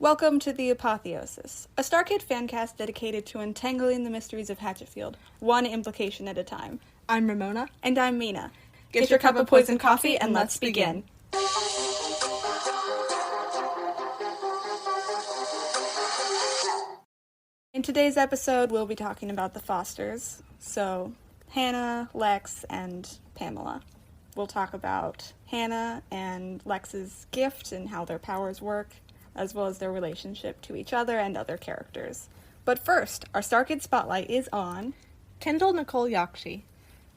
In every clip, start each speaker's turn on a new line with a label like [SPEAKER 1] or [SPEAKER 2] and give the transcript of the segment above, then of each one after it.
[SPEAKER 1] Welcome to the Apotheosis, a StarKid fancast dedicated to untangling the mysteries of Hatchetfield, one implication at a time.
[SPEAKER 2] I'm Ramona.
[SPEAKER 1] And I'm Mina. Get your cup of poison coffee and let's begin. In today's episode, we'll be talking about the Fosters, so Hannah, Lex, and Pamela. We'll talk about Hannah and Lex's gift and how their powers work, as well as their relationship to each other and other characters. But first, our StarKid Spotlight is on
[SPEAKER 2] Kendall Nicole Yakshi.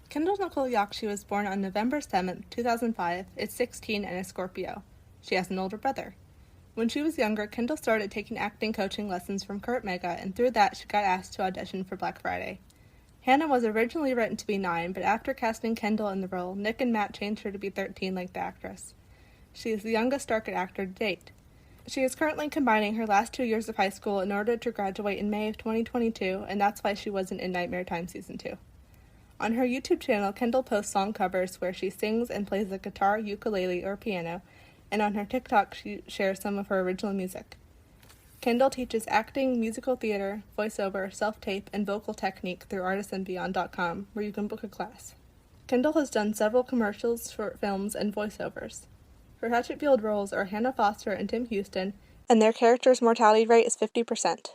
[SPEAKER 2] Kendall Nicole Yakshi was born on November 7th, 2005, is 16 and a Scorpio. She has an older brother. When she was younger, Kendall started taking acting coaching lessons from Kurt Mega, and through that she got asked to audition for Black Friday. Hannah was originally written to be 9, but after casting Kendall in the role, Nick and Matt changed her to be 13 like the actress. She is the youngest StarKid actor to date. She is currently combining her last 2 years of high school in order to graduate in May of 2022, and that's why she wasn't in Nightmare Time Season 2. On her YouTube channel, Kendall posts song covers where she sings and plays the guitar, ukulele, or piano, and on her TikTok she shares some of her original music. Kendall teaches acting, musical theater, voiceover, self-tape, and vocal technique through artistsandbeyond.com, where you can book a class. Kendall has done several commercials, short films, and voiceovers. Her Hatchetfield roles are Hannah Foster and Tim Houston, and their character's mortality rate is 50%.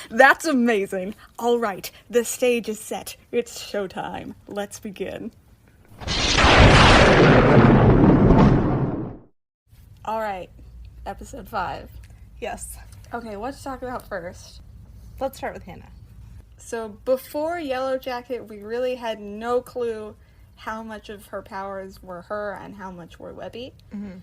[SPEAKER 1] That's amazing. All right, the stage is set. It's showtime. Let's begin. All right, episode 5.
[SPEAKER 2] Yes.
[SPEAKER 1] Okay, what to talk about first?
[SPEAKER 2] Let's start with Hannah.
[SPEAKER 1] So before Yellow Jacket, we really had no clue how much of her powers were her and how much were Webby.
[SPEAKER 2] Mm-hmm.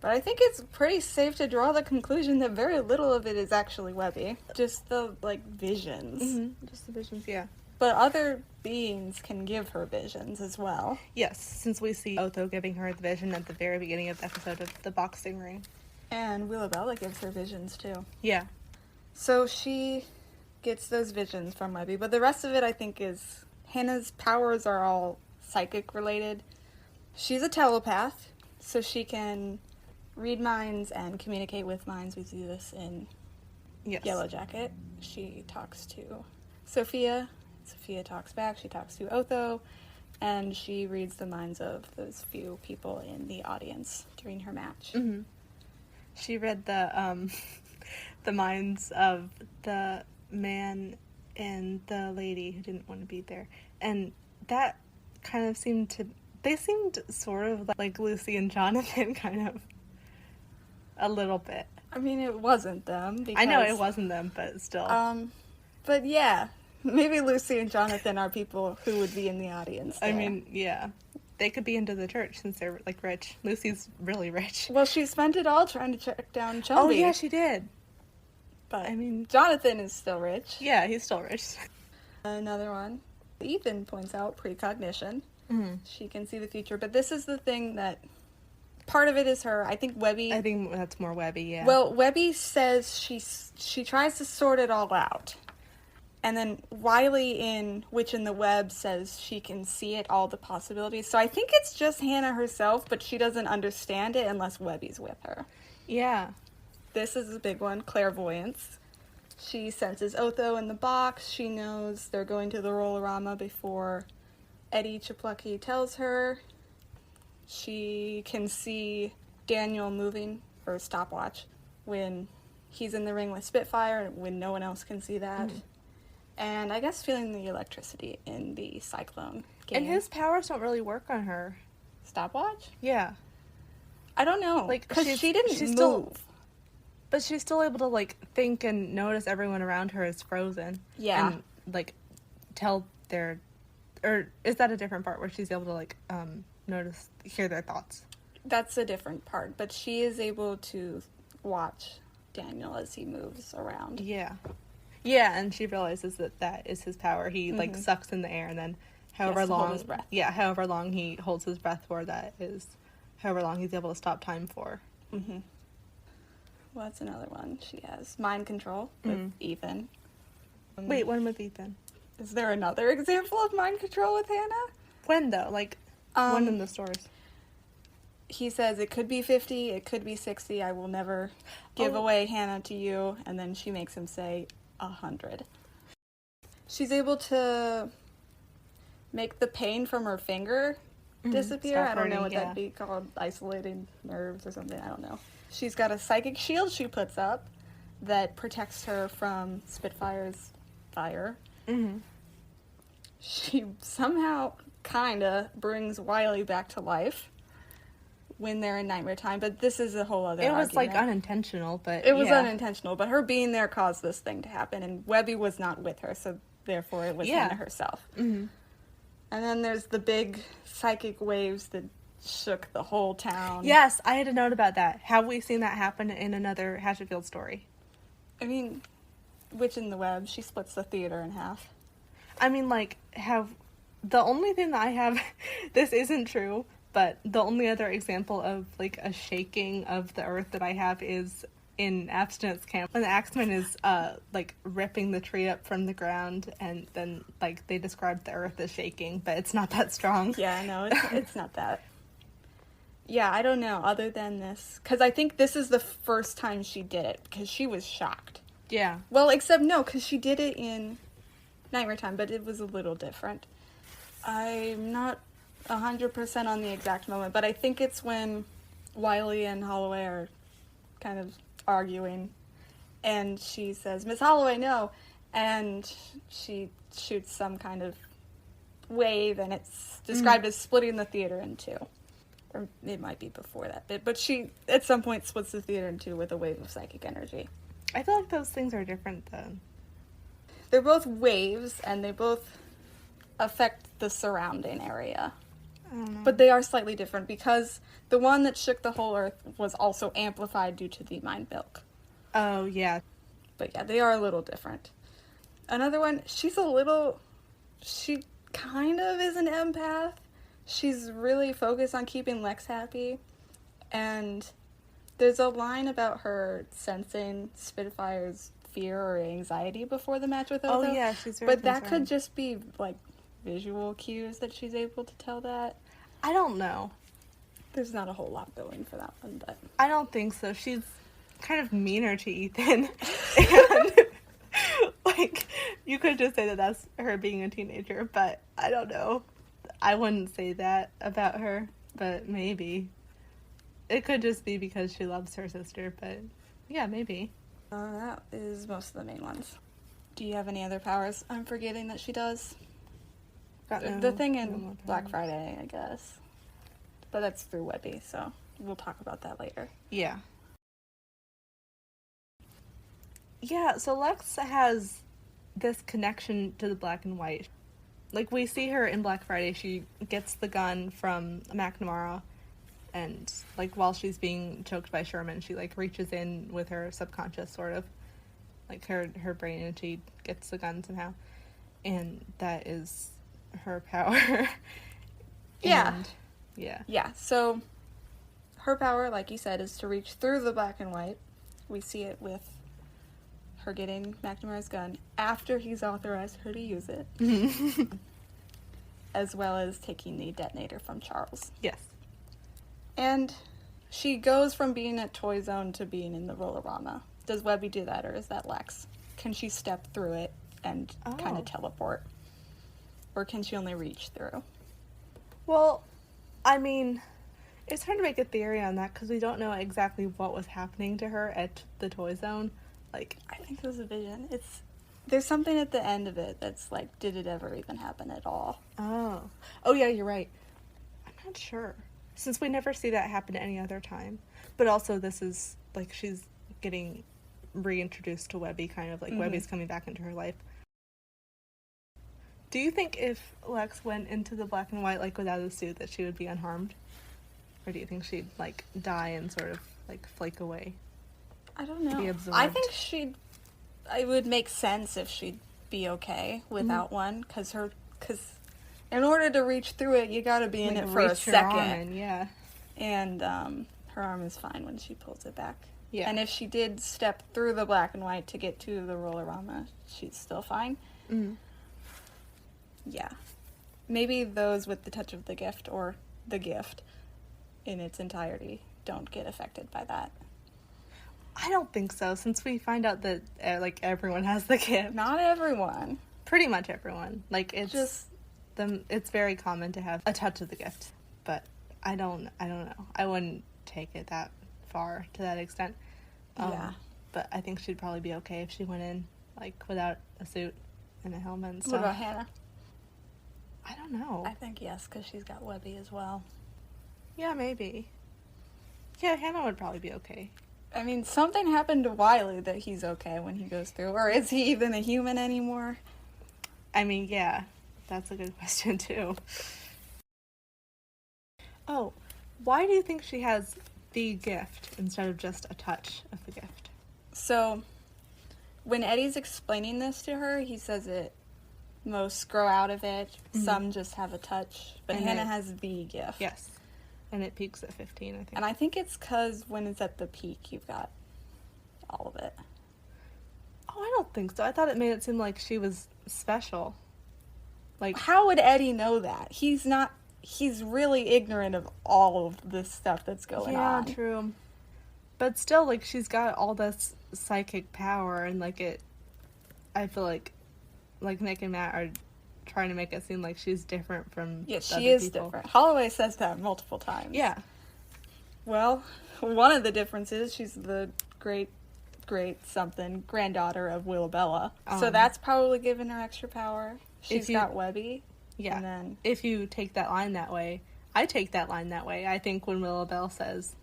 [SPEAKER 1] But I think it's pretty safe to draw the conclusion that very little of it is actually Webby. Just the, visions.
[SPEAKER 2] Mm-hmm. Just the visions, yeah.
[SPEAKER 1] But other beings can give her visions as well.
[SPEAKER 2] Yes, since we see Otho giving her the vision at the very beginning of the episode of the boxing ring.
[SPEAKER 1] And Willabella gives her visions, too.
[SPEAKER 2] Yeah.
[SPEAKER 1] So she gets those visions from Webby, but the rest of it, I think, is Hannah's powers are all psychic-related. She's a telepath, so she can read minds and communicate with minds. We see this in Yellow Jacket. She talks to Sophia. Sophia talks back. She talks to Otho. And she reads the minds of those few people in the audience during her match.
[SPEAKER 2] Mm-hmm. She read the minds of the man and the lady who didn't want to be there. And that kind of they seemed sort of like Lucy and Jonathan, kind of. A little bit.
[SPEAKER 1] I mean, it wasn't them. Because,
[SPEAKER 2] I know it wasn't them, but still.
[SPEAKER 1] But yeah, maybe Lucy and Jonathan are people who would be in the audience there.
[SPEAKER 2] I mean, yeah. They could be into the church since they're, rich. Lucy's really rich.
[SPEAKER 1] Well, she spent it all trying to track down Chumby.
[SPEAKER 2] Oh, yeah, she did.
[SPEAKER 1] But, I mean, Jonathan is still rich.
[SPEAKER 2] Yeah, he's still rich.
[SPEAKER 1] Another one. Ethan points out precognition.
[SPEAKER 2] Mm-hmm.
[SPEAKER 1] She can see the future, but this is the thing that... Part of it is her. I think
[SPEAKER 2] that's more Webby, yeah.
[SPEAKER 1] Well, Webby says she tries to sort it all out. And then Wiley in Witch in the Web says she can see it, all the possibilities. So I think it's just Hannah herself, but she doesn't understand it unless Webby's with her.
[SPEAKER 2] Yeah.
[SPEAKER 1] This is a big one, clairvoyance. She senses Otho in the box. She knows they're going to the Rollorama before Eddie Chaplucky tells her. She can see Daniel moving for a stopwatch when he's in the ring with Spitfire, when no one else can see that. Mm-hmm. And I guess feeling the electricity in the Cyclone game.
[SPEAKER 2] And his powers don't really work on her.
[SPEAKER 1] Stopwatch?
[SPEAKER 2] Yeah.
[SPEAKER 1] I don't know. Because she didn't move.
[SPEAKER 2] But she's still able to, think and notice everyone around her is frozen.
[SPEAKER 1] Yeah.
[SPEAKER 2] And, tell or is that a different part where she's able to, hear their thoughts?
[SPEAKER 1] That's a different part, but she is able to watch Daniel as he moves around.
[SPEAKER 2] Yeah. Yeah, and she realizes that is his power. He, sucks in the air, and then however long...
[SPEAKER 1] hold his breath.
[SPEAKER 2] Yeah, however long he holds his breath for, that is however long he's able to stop time for.
[SPEAKER 1] Mm-hmm. Well, that's another one. She has mind control with Ethan.
[SPEAKER 2] Wait, one with Ethan.
[SPEAKER 1] Is there another example of mind control with Hannah?
[SPEAKER 2] When, though? When in the stories?
[SPEAKER 1] he says it could be 50, it could be 60. I will never give away Hannah to you. And then she makes him say 100. She's able to make the pain from her finger disappear.
[SPEAKER 2] Stop
[SPEAKER 1] I don't know
[SPEAKER 2] hurting,
[SPEAKER 1] what that'd be called, isolating nerves or something. I don't know. She's got a psychic shield she puts up that protects her from Spitfire's fire.
[SPEAKER 2] Mm-hmm.
[SPEAKER 1] She somehow kinda brings Wiley back to life when they're in Nightmare Time, but this is a whole other argument.
[SPEAKER 2] It was, like, unintentional, but
[SPEAKER 1] It was unintentional, but her being there caused this thing to happen, and Webby was not with her, so therefore it was Hannah herself.
[SPEAKER 2] Mm-hmm.
[SPEAKER 1] And then there's the big psychic waves that shook the whole town.
[SPEAKER 2] Yes, I had a note about that. Have we seen that happen in another Hatchetfield story?
[SPEAKER 1] I mean, Witch in the Web, she splits the theater in half.
[SPEAKER 2] I mean, like, the only thing that I have, this isn't true, but the only other example of, like, a shaking of the earth that I have is in Abstinence Camp, when the Axeman is, like, ripping the tree up from the ground, and then, like, they describe the earth as shaking, but it's not that strong.
[SPEAKER 1] Yeah, no, it's not that. Yeah, I don't know, other than this, because I think this is the first time she did it, because she was shocked.
[SPEAKER 2] Yeah.
[SPEAKER 1] Well, except no, because she did it in Nightmare Time, but it was a little different. I'm not 100% on the exact moment, but I think it's when Wiley and Holloway are kind of arguing, and she says, "Miss Holloway, no," and she shoots some kind of wave, and it's described as splitting the theater in two. Or it might be before that bit, but she, at some point, splits the theater in two with a wave of psychic energy.
[SPEAKER 2] I feel like those things are different, though.
[SPEAKER 1] They're both waves, and they both affect the surrounding area.
[SPEAKER 2] I don't know.
[SPEAKER 1] But they are slightly different, because the one that shook the whole earth was also amplified due to the mind milk.
[SPEAKER 2] Oh, yeah.
[SPEAKER 1] But yeah, they are a little different. Another one, she kind of is an empath. She's really focused on keeping Lex happy. And there's a line about her sensing Spitfire's fear or anxiety before the match with Otho.
[SPEAKER 2] Oh, yeah, she's very
[SPEAKER 1] But that
[SPEAKER 2] concerned.
[SPEAKER 1] could just be, like, visual cues that she's able to tell that.
[SPEAKER 2] I don't know.
[SPEAKER 1] There's not a whole lot going for that one, but...
[SPEAKER 2] I don't think so. She's kind of meaner to Ethan. And, like, you could just say that that's her being a teenager, but I don't know. I wouldn't say that about her, but maybe. It could just be because she loves her sister, but yeah, maybe.
[SPEAKER 1] That is most of the main ones. Do you have any other powers I'm forgetting that she does? The thing in Black Friday, I guess. But that's through Webby, so we'll talk about that later.
[SPEAKER 2] Yeah. Yeah, so Lex has this connection to the black and white. Like, we see her in Black Friday, she gets the gun from McNamara, and, like, while she's being choked by Sherman, she, like, reaches in with her subconscious, sort of. Like, her brain, and she gets the gun somehow. And that is her power.
[SPEAKER 1] Yeah.
[SPEAKER 2] And, yeah.
[SPEAKER 1] Yeah, so her power, like you said, is to reach through the black and white. We see it with her getting McNamara's gun after he's authorized her to use it. As well as taking the detonator from Charles.
[SPEAKER 2] Yes.
[SPEAKER 1] And she goes from being at Toy Zone to being in the Roller-Rama. Does Webby do that, or is that Lex? Can she step through it and kind of teleport? Or can she only reach through?
[SPEAKER 2] Well, I mean, it's hard to make a theory on that because we don't know exactly what was happening to her at the Toy Zone. Like,
[SPEAKER 1] I think it was a vision. There's something at the end of it that's like, did it ever even happen at all?
[SPEAKER 2] Oh, yeah, you're right. I'm not sure, since we never see that happen any other time. But also, this is, like, she's getting reintroduced to Webby, kind of, like, Webby's coming back into her life. Do you think if Lex went into the black and white, like, without a suit, that she would be unharmed? Or do you think she'd, like, die and sort of, like, flake away?
[SPEAKER 1] I don't know.
[SPEAKER 2] Be absorbed?
[SPEAKER 1] I think it would make sense if she'd be okay without one, because in order to reach through it, you gotta be in it for a second.
[SPEAKER 2] Yeah.
[SPEAKER 1] And her arm is fine when she pulls it back.
[SPEAKER 2] Yeah.
[SPEAKER 1] And if she did step through the black and white to get to the Roller-Rama, she's still fine.
[SPEAKER 2] Mm-hmm.
[SPEAKER 1] Yeah. Maybe those with the touch of the gift, or the gift, in its entirety don't get affected by that.
[SPEAKER 2] I don't think so, since we find out that, like, everyone has the gift.
[SPEAKER 1] Not everyone.
[SPEAKER 2] Pretty much everyone. Like, it's
[SPEAKER 1] Just...
[SPEAKER 2] it's very common to have a touch of the gift, but I don't know. I wouldn't take it that far to that extent.
[SPEAKER 1] Yeah.
[SPEAKER 2] But I think she'd probably be okay if she went in, like, without a suit and a helmet and stuff.
[SPEAKER 1] What about Hannah?
[SPEAKER 2] I don't know.
[SPEAKER 1] I think yes, because she's got Webby as well.
[SPEAKER 2] Yeah, maybe. Yeah, Hannah would probably be okay.
[SPEAKER 1] I mean, something happened to Wiley that he's okay when he goes through. Or is he even a human anymore?
[SPEAKER 2] I mean, yeah. That's a good question, too. Oh, why do you think she has the gift instead of just a touch of the gift?
[SPEAKER 1] So, when Eddie's explaining this to her, he says it most grow out of it. Mm-hmm. Some just have a touch. But and Hannah has the gift.
[SPEAKER 2] Yes. And it peaks at 15, I think.
[SPEAKER 1] And I think it's because when it's at the peak, you've got all of it.
[SPEAKER 2] Oh, I don't think so. I thought it made it seem like she was special. Like,
[SPEAKER 1] how would Eddie know that? He's really ignorant of all of this stuff that's going on.
[SPEAKER 2] Yeah, true. But still, like, she's got all this psychic power, and, like, I feel like Nick and Matt are trying to make it seem like she's different from
[SPEAKER 1] she is people. Different. Holloway says that multiple times.
[SPEAKER 2] Yeah.
[SPEAKER 1] Well, one of the differences, she's the great something granddaughter of Willabella. So that's probably giving her extra power. She's got Webby.
[SPEAKER 2] Yeah.
[SPEAKER 1] And then,
[SPEAKER 2] if you take that line that way, I take that line that way. I think when Willabella says,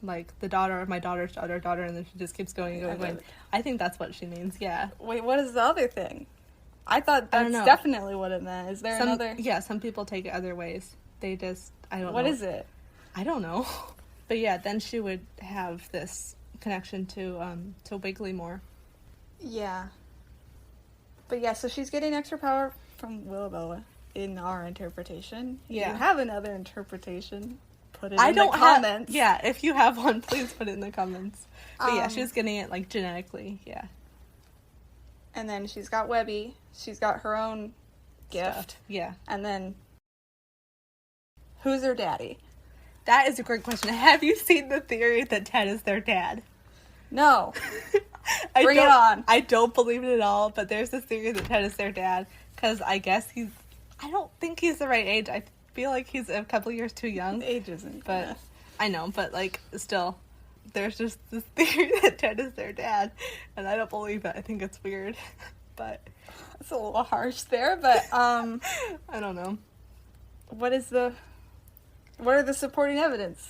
[SPEAKER 2] like, the daughter of my daughter's daughter, and then she just keeps going and going. I think that's what she means, yeah.
[SPEAKER 1] Wait, what is the other thing? I thought that's definitely what it meant. Is there another?
[SPEAKER 2] Yeah, some people take it other ways. They just, I don't know.
[SPEAKER 1] What is it?
[SPEAKER 2] I don't know. But yeah, then she would have this connection to Wiggly more.
[SPEAKER 1] Yeah. But yeah, so she's getting extra power from Willabella in our interpretation.
[SPEAKER 2] Yeah.
[SPEAKER 1] If you have another interpretation, put it in the comments.
[SPEAKER 2] Yeah, if you have one, please put it in the comments. But yeah, she's getting it, like, genetically, yeah.
[SPEAKER 1] And then she's got Webby. She's got her own gift.
[SPEAKER 2] Stuff. Yeah.
[SPEAKER 1] And then, who's her daddy?
[SPEAKER 2] That is a great question. Have you seen the theory that Ted is their dad?
[SPEAKER 1] No. Bring it on.
[SPEAKER 2] I don't believe it at all, but there's this theory that Ted is their dad, because I guess I don't think he's the right age. I feel like he's a couple years too young.
[SPEAKER 1] Age isn't
[SPEAKER 2] but I know, but, like, still, there's just this theory that Ted is their dad, and I don't believe it. I think it's weird, but
[SPEAKER 1] it's a little harsh there, but
[SPEAKER 2] I don't know.
[SPEAKER 1] What are the supporting evidence?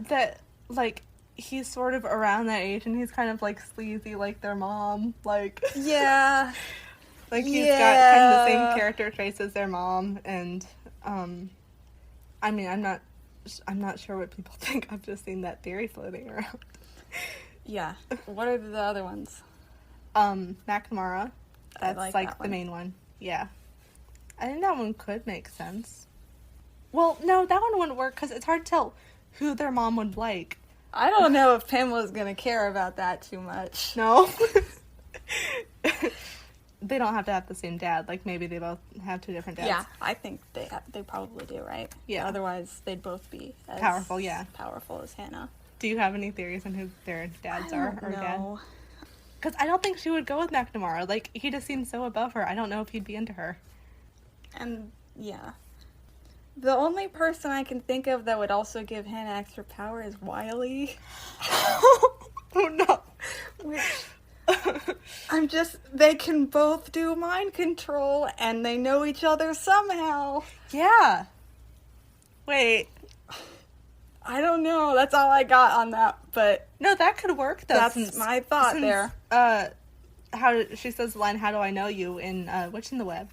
[SPEAKER 2] That, like, he's sort of around that age, and he's kind of, like, sleazy like their mom, like...
[SPEAKER 1] Yeah.
[SPEAKER 2] Like, he's got kind of the same character traits as their mom, and, I mean, I'm not sure what people think. I've just seen that theory floating around.
[SPEAKER 1] Yeah. What are the other ones?
[SPEAKER 2] McNamara. That's, like
[SPEAKER 1] that
[SPEAKER 2] the
[SPEAKER 1] one.
[SPEAKER 2] main one. Yeah. I think that one could make sense. Well, no, that one wouldn't work, because it's hard to tell who their mom would like.
[SPEAKER 1] I don't know if Pamela's gonna care about that too much.
[SPEAKER 2] No? They don't have to have the same dad. Like, maybe they both have two different dads.
[SPEAKER 1] Yeah, I think they probably do, right?
[SPEAKER 2] Yeah.
[SPEAKER 1] Otherwise, they'd both be as
[SPEAKER 2] powerful, yeah.
[SPEAKER 1] Powerful as Hannah.
[SPEAKER 2] Do you have any theories on who their dads are? Or dad?
[SPEAKER 1] No.
[SPEAKER 2] Because I don't think she would go with McNamara. Like, he just seems so above her. I don't know if he'd be into her.
[SPEAKER 1] And, yeah. The only person I can think of that would also give Hannah extra power is Wiley.
[SPEAKER 2] Oh, no.
[SPEAKER 1] Which... they can both do mind control, and they know each other somehow.
[SPEAKER 2] Yeah. Wait.
[SPEAKER 1] I don't know. That's all I got on that, but...
[SPEAKER 2] No, that could work, though.
[SPEAKER 1] That's my thought there.
[SPEAKER 2] She says the line, "How do I know you?" in Witch in the Web.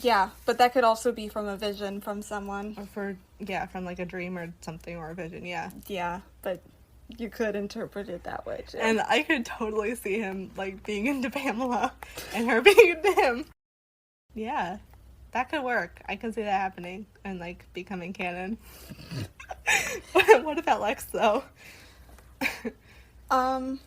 [SPEAKER 1] Yeah, but that could also be from a vision from someone.
[SPEAKER 2] Or from, like, a dream or something, or a vision, yeah.
[SPEAKER 1] Yeah, but... You could interpret it that way, too.
[SPEAKER 2] And I could totally see him, like, being into Pamela and her being into him. Yeah, that could work. I could see that happening and, like, becoming canon. What about Lex, though?
[SPEAKER 1] I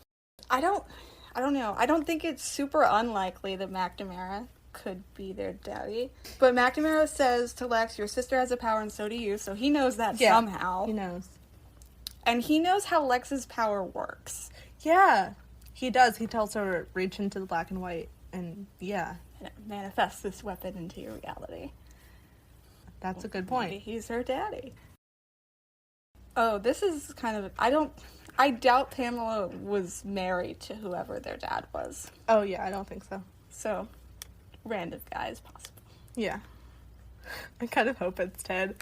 [SPEAKER 1] don't know. I don't think it's super unlikely that McNamara could be their daddy. But McNamara says to Lex, your sister has a power and so do you, so he knows that somehow.
[SPEAKER 2] He knows.
[SPEAKER 1] And he knows how Lex's power works.
[SPEAKER 2] Yeah, he does. He tells her to reach into the black and white, and yeah.
[SPEAKER 1] And it manifests this weapon into your reality.
[SPEAKER 2] That's a good point.
[SPEAKER 1] Maybe he's her daddy. Oh, this is kind of... I doubt Pamela was married to whoever their dad was.
[SPEAKER 2] Oh, yeah, I don't think so.
[SPEAKER 1] So, random guy is possible.
[SPEAKER 2] Yeah. I kind of hope it's Ted.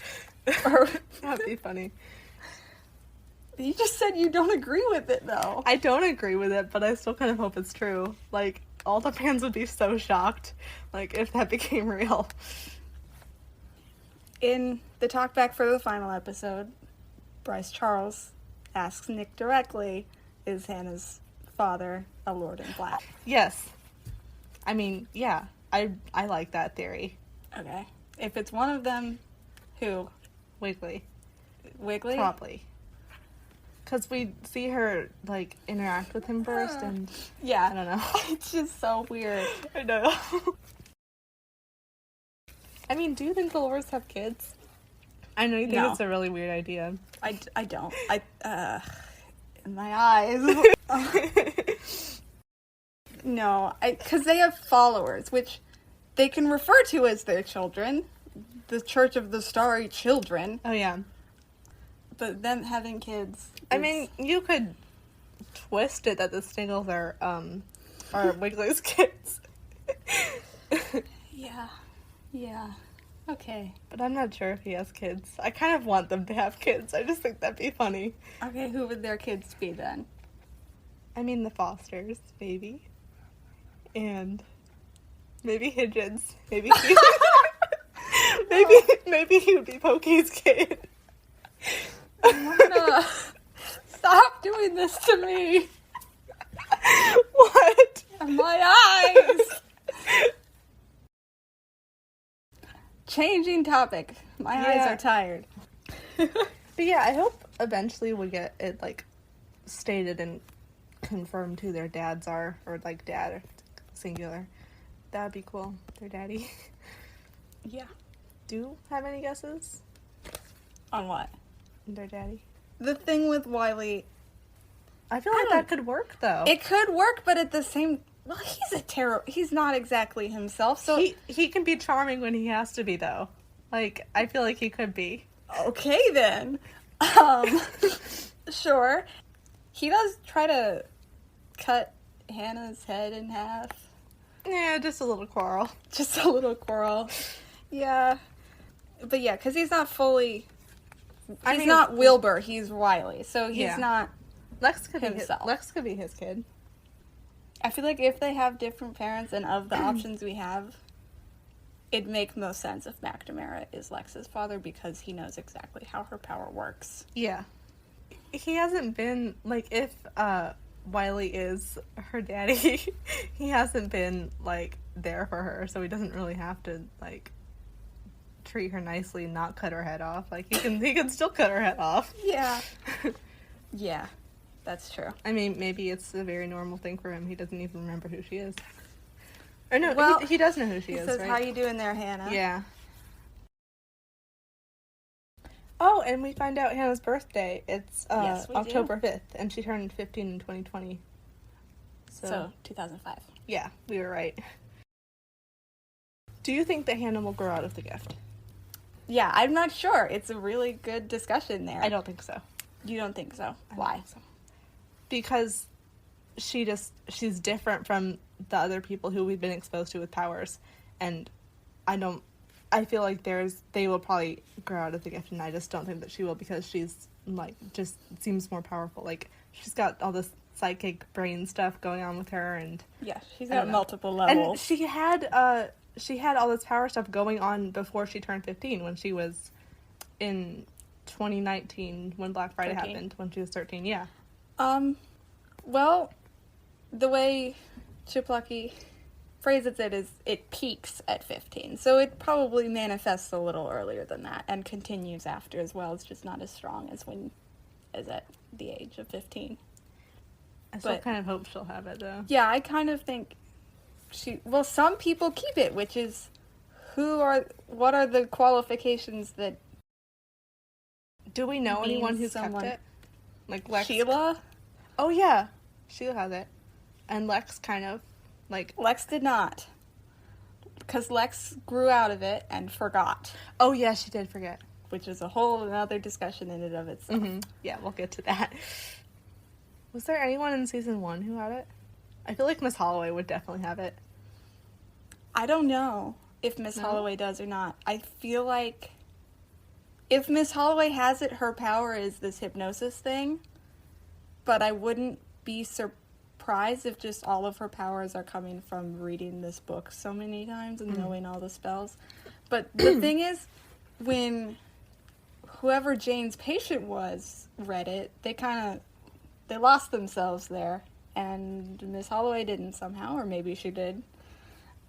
[SPEAKER 2] That'd be funny.
[SPEAKER 1] You just said you don't agree with it, though.
[SPEAKER 2] I don't agree with it, but I still kind of hope it's true. Like, all the fans would be so shocked, like, if that became real.
[SPEAKER 1] In the talkback for the final episode, Bryce Charles asks Nick directly, is Hannah's father a Lord in Black?
[SPEAKER 2] Yes. I mean, yeah. I like that theory.
[SPEAKER 1] Okay. If it's one of them, who?
[SPEAKER 2] Wiggly.
[SPEAKER 1] Wiggly?
[SPEAKER 2] Probably. Because we see her, like, interact with him first, and...
[SPEAKER 1] Yeah.
[SPEAKER 2] I don't know.
[SPEAKER 1] It's just so weird.
[SPEAKER 2] I know. I mean, do you think the Lores have kids? I know you think it's a really weird idea.
[SPEAKER 1] I don't. In my eyes. No, because they have followers, which they can refer to as their children. The Church of the Starry Children.
[SPEAKER 2] Oh, yeah.
[SPEAKER 1] But them having kids
[SPEAKER 2] I mean, you could twist it that the Sniggles are Wiggly's kids.
[SPEAKER 1] Yeah. Okay.
[SPEAKER 2] But I'm not sure if he has kids. I kind of want them to have kids. I just think that'd be funny.
[SPEAKER 1] Okay, who would their kids be then?
[SPEAKER 2] I mean, the Fosters, maybe. And maybe Higgins. Maybe he... maybe he would be Pokey's kid.
[SPEAKER 1] Mona, stop doing this to me.
[SPEAKER 2] What?
[SPEAKER 1] My eyes. Changing topic. My eyes are tired.
[SPEAKER 2] But yeah, I hope eventually we get it, like, stated and confirmed who their dads are. Or, like, dad, or singular. That'd be cool. Their daddy.
[SPEAKER 1] Yeah.
[SPEAKER 2] Do you have any guesses?
[SPEAKER 1] On what?
[SPEAKER 2] Their daddy.
[SPEAKER 1] The thing with Wiley...
[SPEAKER 2] I feel like that could work, though.
[SPEAKER 1] It could work, but at the same... Well, he's not exactly himself, so...
[SPEAKER 2] He can be charming when he has to be, though. Like, I feel like he could be.
[SPEAKER 1] Okay, then. Sure. He does try to cut Hannah's head in half.
[SPEAKER 2] Yeah, just a little quarrel.
[SPEAKER 1] Just a little quarrel. Yeah. But yeah, because he's not fully... He's not Wilbur, he's Wiley, so he's not
[SPEAKER 2] Lex could
[SPEAKER 1] himself.
[SPEAKER 2] Lex could be his kid.
[SPEAKER 1] I feel like if they have different parents and of the options we have, it'd make most sense if McNamara is Lex's father because he knows exactly how her power works.
[SPEAKER 2] Yeah. He hasn't been, like, if Wiley is her daddy, he hasn't been, like, there for her, so he doesn't really have to, like, treat her nicely and not cut her head off. Like, he can still cut her head off.
[SPEAKER 1] Yeah. Yeah, that's true.
[SPEAKER 2] I mean, maybe it's a very normal thing for him. He doesn't even remember who she is. Or no,
[SPEAKER 1] well,
[SPEAKER 2] he does know who she is,
[SPEAKER 1] says,
[SPEAKER 2] right?
[SPEAKER 1] how you doing there, Hannah?
[SPEAKER 2] Yeah. Oh, and we find out Hannah's birthday. It's
[SPEAKER 1] Yes, we
[SPEAKER 2] October 5th, and she turned 15 in 2020.
[SPEAKER 1] So 2005.
[SPEAKER 2] Yeah, we were right. Do you think that Hannah will grow out of the gift?
[SPEAKER 1] Yeah, I'm not sure. It's a really good discussion there.
[SPEAKER 2] I don't think so.
[SPEAKER 1] You don't think so?
[SPEAKER 2] I don't
[SPEAKER 1] Why?
[SPEAKER 2] think so. Because she's different from the other people who we've been exposed to with powers, and I feel like they will probably grow out of the gift, and I just don't think that she will because she's, like, just seems more powerful. Like, she's got all this psychic brain stuff going on with her, and...
[SPEAKER 1] Yeah, she's at multiple levels.
[SPEAKER 2] And she had all this power stuff going on before she turned 15, when she was in 2019, when Black Friday
[SPEAKER 1] 13.
[SPEAKER 2] happened, when she was 13, yeah.
[SPEAKER 1] Well, the way Chip Lucky phrases it is it peaks at 15. So it probably manifests a little earlier than that and continues after as well. It's just not as strong as at the age of 15.
[SPEAKER 2] I still kind of hope she'll have it, though.
[SPEAKER 1] Yeah, I kind of think Some people keep it, which is what are the qualifications that...
[SPEAKER 2] Do we know anyone who's
[SPEAKER 1] someone...
[SPEAKER 2] kept it? Like Lex?
[SPEAKER 1] Sheila?
[SPEAKER 2] Oh, yeah. Sheila has it. And Lex kind of, like...
[SPEAKER 1] Lex did not. Because Lex grew out of it and forgot.
[SPEAKER 2] Oh, yeah, she did forget.
[SPEAKER 1] Which is a whole another discussion in and of itself.
[SPEAKER 2] Mm-hmm. Yeah, we'll get to that. Was there anyone in season 1 who had it? I feel like Miss Holloway would definitely have it.
[SPEAKER 1] I don't know if Miss Holloway does or not. I feel like if Miss Holloway has it, her power is this hypnosis thing. But I wouldn't be surprised if just all of her powers are coming from reading this book so many times and knowing all the spells. But the thing is, when whoever Jane's patient was read it, they lost themselves there. And Miss Holloway didn't somehow, or maybe she did.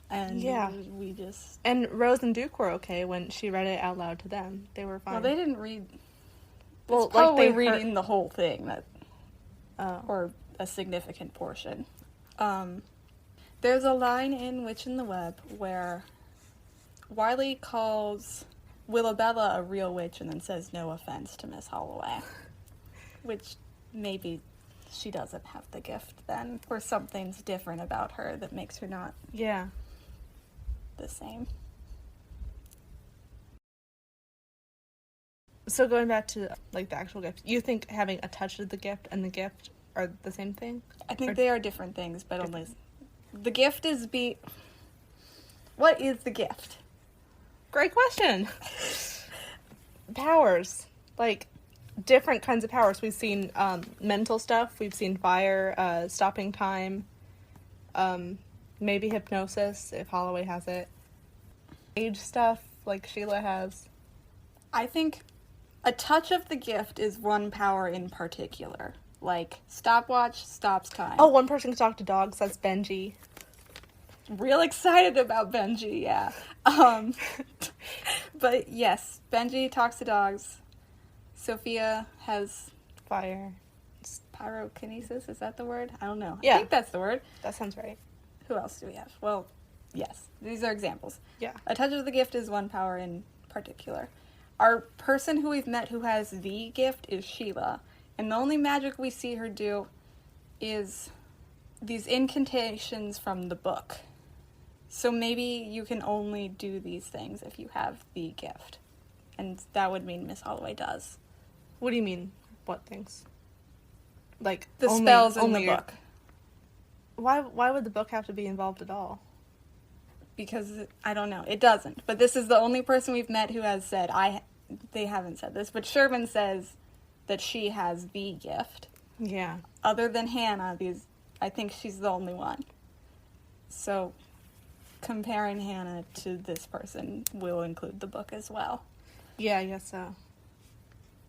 [SPEAKER 1] And we just...
[SPEAKER 2] And Rose and Duke were okay when she read it out loud to them. They were fine.
[SPEAKER 1] Well, they didn't read...
[SPEAKER 2] Well,
[SPEAKER 1] it's probably
[SPEAKER 2] like
[SPEAKER 1] reading the whole thing, or a significant portion. There's a line in Witch in the Web where Wiley calls Willabella a real witch and then says no offense to Miss Holloway. Which maybe she doesn't have the gift then, or something's different about her that makes her not the same.
[SPEAKER 2] So going back to, like, the actual gift, you think having a touch of the gift and the gift are the same thing?
[SPEAKER 1] I think they are different things, but only... The gift is What is the gift?
[SPEAKER 2] Great question. Powers. Like, different kinds of powers. We've seen mental stuff. We've seen fire, stopping time, maybe hypnosis, if Holloway has it. Age stuff, like Sheila has.
[SPEAKER 1] I think a touch of the gift is one power in particular. Like, stopwatch stops time.
[SPEAKER 2] Oh, one person can talk to dogs. That's Benji.
[SPEAKER 1] Real excited about Benji, yeah. But yes, Benji talks to dogs. Sophia has...
[SPEAKER 2] Fire.
[SPEAKER 1] Pyrokinesis, is that the word? I don't know.
[SPEAKER 2] Yeah.
[SPEAKER 1] I think that's the word.
[SPEAKER 2] That sounds right.
[SPEAKER 1] Who else do we have? Well, yes. These are examples.
[SPEAKER 2] Yeah.
[SPEAKER 1] A touch of the gift is one power in particular. Our person who we've met who has the gift is Sheila. And the only magic we see her do is these incantations from the book. So maybe you can only do these things if you have the gift. And that would mean Miss Holloway does.
[SPEAKER 2] What do you mean? What things? Like,
[SPEAKER 1] the spells in the book.
[SPEAKER 2] Why would the book have to be involved at all?
[SPEAKER 1] Because, I don't know. It doesn't. But this is the only person we've met who has said, they haven't said this, but Sherman says that she has the gift.
[SPEAKER 2] Yeah.
[SPEAKER 1] Other than Hannah, I think she's the only one. So, comparing Hannah to this person will include the book as well.
[SPEAKER 2] Yeah, I guess so.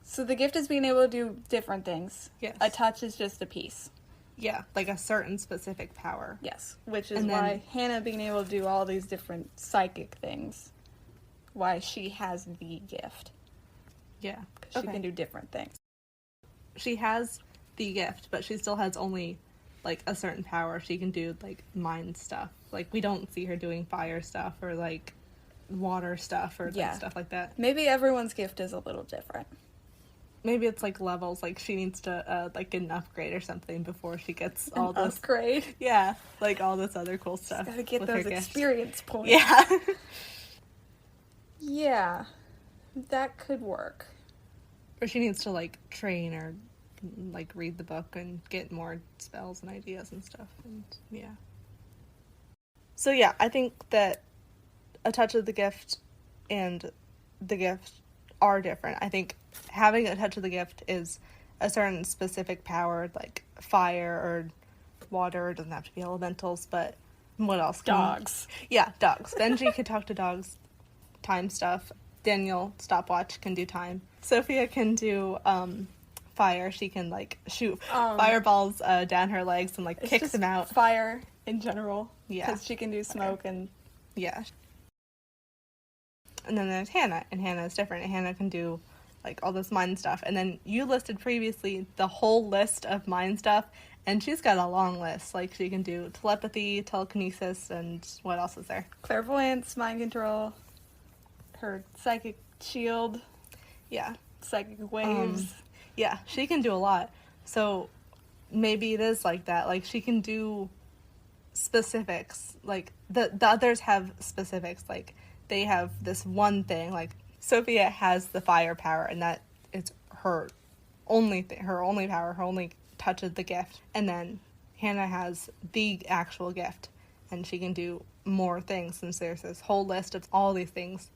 [SPEAKER 1] So the gift is being able to do different things.
[SPEAKER 2] Yes.
[SPEAKER 1] A touch is just a piece.
[SPEAKER 2] Yeah, like a certain specific power.
[SPEAKER 1] Yes, which is why Hannah being able to do all these different psychic things, why she has the gift.
[SPEAKER 2] Yeah.
[SPEAKER 1] Because she can do different things.
[SPEAKER 2] She has the gift, but she still has only, like, a certain power. She can do, like, mind stuff. Like, we don't see her doing fire stuff or, like, water stuff or like, stuff like that.
[SPEAKER 1] Maybe everyone's gift is a little different.
[SPEAKER 2] Maybe it's, like, levels. Like, she needs to, like, get an upgrade or something before she gets all this...
[SPEAKER 1] upgrade?
[SPEAKER 2] Yeah. Like, all this other cool stuff.
[SPEAKER 1] She's gotta get those experience points.
[SPEAKER 2] Yeah.
[SPEAKER 1] Yeah. That could work.
[SPEAKER 2] Or she needs to, like, train or, like, read the book and get more spells and ideas and stuff. And, yeah. So, yeah, I think that a touch of the gift and the gift are different. I think having a touch of the gift is a certain specific power, like fire or water. It doesn't have to be elementals, but what else?
[SPEAKER 1] Dogs.
[SPEAKER 2] Yeah, dogs. Benji can talk to dogs, time stuff. Daniel, stopwatch, can do time. Sophia can do fire. She can, like, shoot fireballs down her legs and, like, kick them out.
[SPEAKER 1] Fire in general.
[SPEAKER 2] Yeah.
[SPEAKER 1] Because she can do smoke and...
[SPEAKER 2] Yeah. And then there's Hannah, and Hannah is different. Hannah can do, like, all this mind stuff. And then you listed previously the whole list of mind stuff, And she's got a long list. Like, she can do telepathy, telekinesis, and what else is there?
[SPEAKER 1] Clairvoyance, mind control, her psychic shield,
[SPEAKER 2] Yeah.
[SPEAKER 1] psychic waves.
[SPEAKER 2] Yeah, she can do a lot. So maybe it is like that. Like, she can do specifics. Like, the others have specifics. Like, they have this one thing. Like, Sophia has the fire power, and that is her only her only power, her only touch of the gift. And then Hannah has the actual gift, and she can do more things, since there's this whole list of all these things.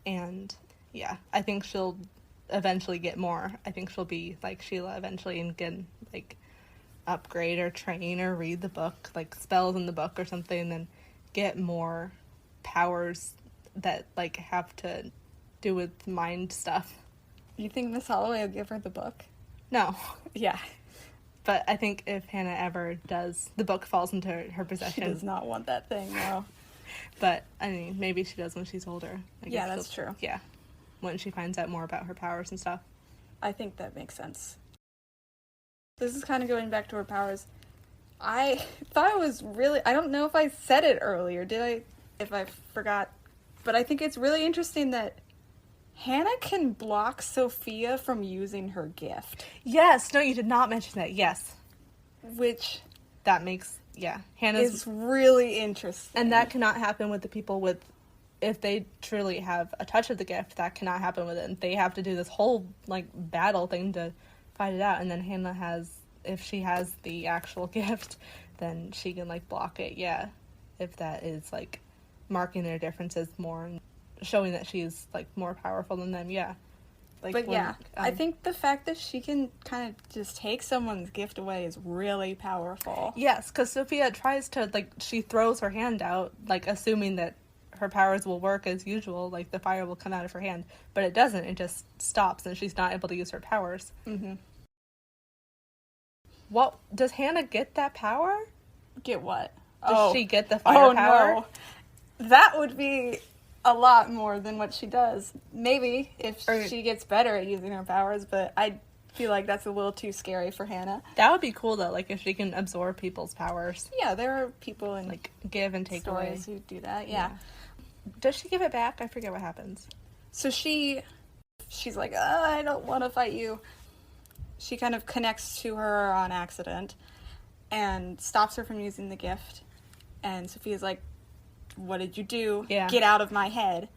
[SPEAKER 2] And yeah, I think she'll eventually get more. I think she'll be like Sheila eventually and get, like, upgrade or train or read the book, like spells in the book or something, and then get more powers that, like, have to do with mind stuff.
[SPEAKER 1] You think Miss Holloway will give her the book?
[SPEAKER 2] No.
[SPEAKER 1] Yeah.
[SPEAKER 2] But I think if Hannah ever does, the book falls into her possession.
[SPEAKER 1] She does not want that thing, no.
[SPEAKER 2] But, I mean, maybe she does when she's older.
[SPEAKER 1] Yeah, that's true.
[SPEAKER 2] Yeah. When she finds out more about her powers and stuff.
[SPEAKER 1] I think that makes sense. This is kind of going back to her powers. I thought it was really... I don't know if I said it earlier, did I? If I forgot. But I think it's really interesting that Hannah can block Sophia from using her gift.
[SPEAKER 2] Yes! No, you did not mention that. Yes.
[SPEAKER 1] Which...
[SPEAKER 2] That makes... Yeah. Hannah's...
[SPEAKER 1] is really interesting.
[SPEAKER 2] And that cannot happen with the people with... If they truly have a touch of the gift, that cannot happen with it. They have to do this whole, like, battle thing to fight it out. And then Hannah has... If she has the actual gift, then she can, like, block it. Yeah. If that is, like, marking their differences more and showing that she's, like, more powerful than them. Yeah. Like,
[SPEAKER 1] but yeah, I think the fact that she can kind of just take someone's gift away is really powerful.
[SPEAKER 2] Yes, because Sophia tries to, like, she throws her hand out, like, assuming that her powers will work as usual, like, the fire will come out of her hand. But it doesn't, it just stops, and she's not able to use her powers.
[SPEAKER 1] Mm-hmm.
[SPEAKER 2] What, does Hannah get that power?
[SPEAKER 1] Get what?
[SPEAKER 2] Does she get the fire power?
[SPEAKER 1] No. That would be a lot more than what she does. Maybe, if she gets better at using her powers, but I feel like that's a little too scary for Hannah.
[SPEAKER 2] That would be cool, though, like, if she can absorb people's powers.
[SPEAKER 1] Yeah, there are people in,
[SPEAKER 2] like, give and take away.
[SPEAKER 1] stories who do that, yeah.
[SPEAKER 2] Does she give it back? I forget what happens.
[SPEAKER 1] So she's like, I don't want to fight you. She kind of connects to her on accident and stops her from using the gift. And Sophia's like, what did you do?
[SPEAKER 2] Yeah.
[SPEAKER 1] Get out of my head.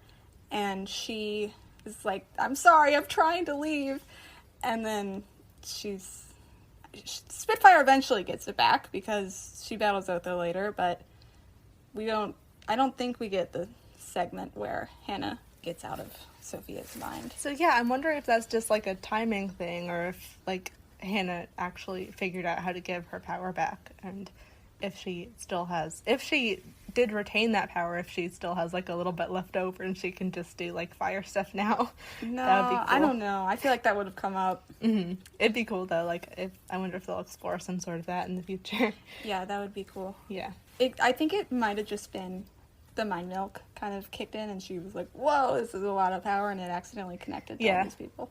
[SPEAKER 1] And she is like, I'm sorry, I'm trying to leave. And then Spitfire eventually gets it back because she battles Otho later, but I don't think we get the segment where Hannah gets out of Sophia's mind.
[SPEAKER 2] So yeah, I'm wondering if that's just, like, a timing thing, or if, like, Hannah actually figured out how to give her power back, and if she did retain that power, if she still has, like, a little bit left over and she can just do, like, fire stuff now.
[SPEAKER 1] No,
[SPEAKER 2] that would be cool.
[SPEAKER 1] I don't know. I feel like that would have come up.
[SPEAKER 2] Mm-hmm. It'd be cool, though. Like, I wonder if they'll explore some sort of that in the future.
[SPEAKER 1] Yeah, that would be cool.
[SPEAKER 2] Yeah.
[SPEAKER 1] I think it might have just been the mind milk kind of kicked in, and she was like, whoa, this is a lot of power, and it accidentally connected to all these people.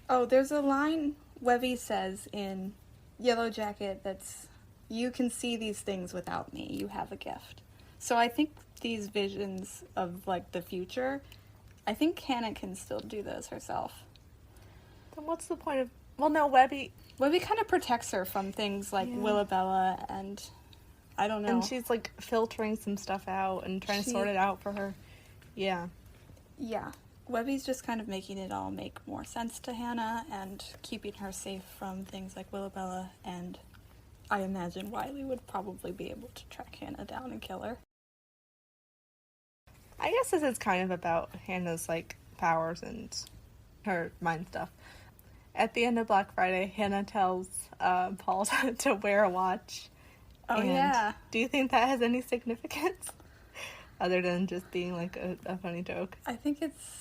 [SPEAKER 1] Oh, there's a line Webby says in Yellow Jacket that's, you can see these things without me, you have a gift. So I think these visions of, like, the future, I think Hannah can still do those herself.
[SPEAKER 2] Then what's the point of... Well, no, Webby
[SPEAKER 1] kind of protects her from things like Willabella and... I don't know.
[SPEAKER 2] And she's, like, filtering some stuff out and trying to sort it out for her. Yeah.
[SPEAKER 1] Yeah. Webby's just kind of making it all make more sense to Hannah and keeping her safe from things like Willabella, and I imagine Wiley would probably be able to track Hannah down and kill her.
[SPEAKER 2] I guess this is kind of about Hannah's, like, powers and her mind stuff. At the end of Black Friday, Hannah tells Paul to wear a watch.
[SPEAKER 1] Oh,
[SPEAKER 2] and
[SPEAKER 1] yeah.
[SPEAKER 2] Do you think that has any significance? Other than just being, like, a funny joke?
[SPEAKER 1] I think it's...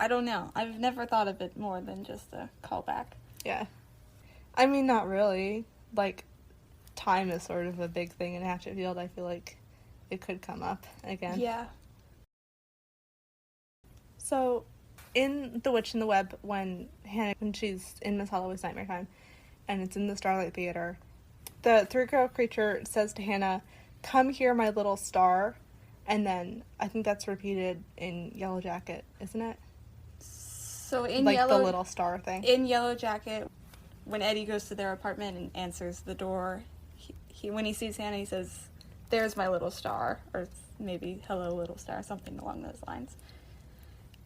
[SPEAKER 1] I don't know. I've never thought of it more than just a callback.
[SPEAKER 2] Yeah. I mean, not really. Like, time is sort of a big thing in Hatchetfield. I feel like it could come up again.
[SPEAKER 1] Yeah.
[SPEAKER 2] So, in The Witch in the Web, when she's in Miss Holloway's Nightmare Time, and it's in the Starlight Theater, the three-girl creature says to Hannah, "Come here, my little star," and then I think that's repeated in Yellow Jacket, isn't it?
[SPEAKER 1] So in
[SPEAKER 2] like
[SPEAKER 1] Yellow...
[SPEAKER 2] the little star thing.
[SPEAKER 1] In Yellow Jacket, when Eddie goes to their apartment and answers the door, he when he sees Hannah, he says, "There's my little star," or maybe "Hello, little star," something along those lines.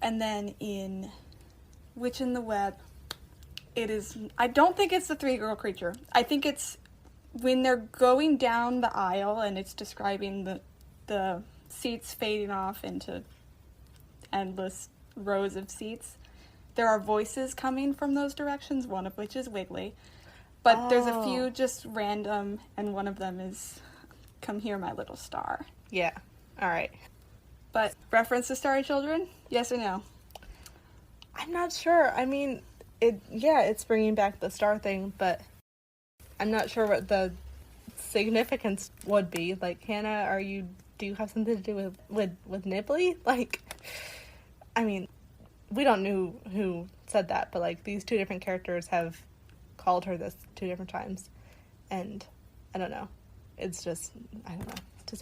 [SPEAKER 1] And then in Witch in the Web, it is... I don't think it's the three-girl creature. I think it's when they're going down the aisle and it's describing the seats fading off into endless rows of seats. There are voices coming from those directions, one of which is Wiggly. But there's a few just random, and one of them is, "Come here, my little star."
[SPEAKER 2] Yeah. All right.
[SPEAKER 1] But reference to Starry Children? Yes or no?
[SPEAKER 2] I'm not sure. I mean, it's bringing back the star thing, but I'm not sure what the significance would be. Like, Hannah, do you have something to do with Nibley? Like, I mean, we don't know who said that, but, like, these two different characters have called her this two different times, and I don't know. It's just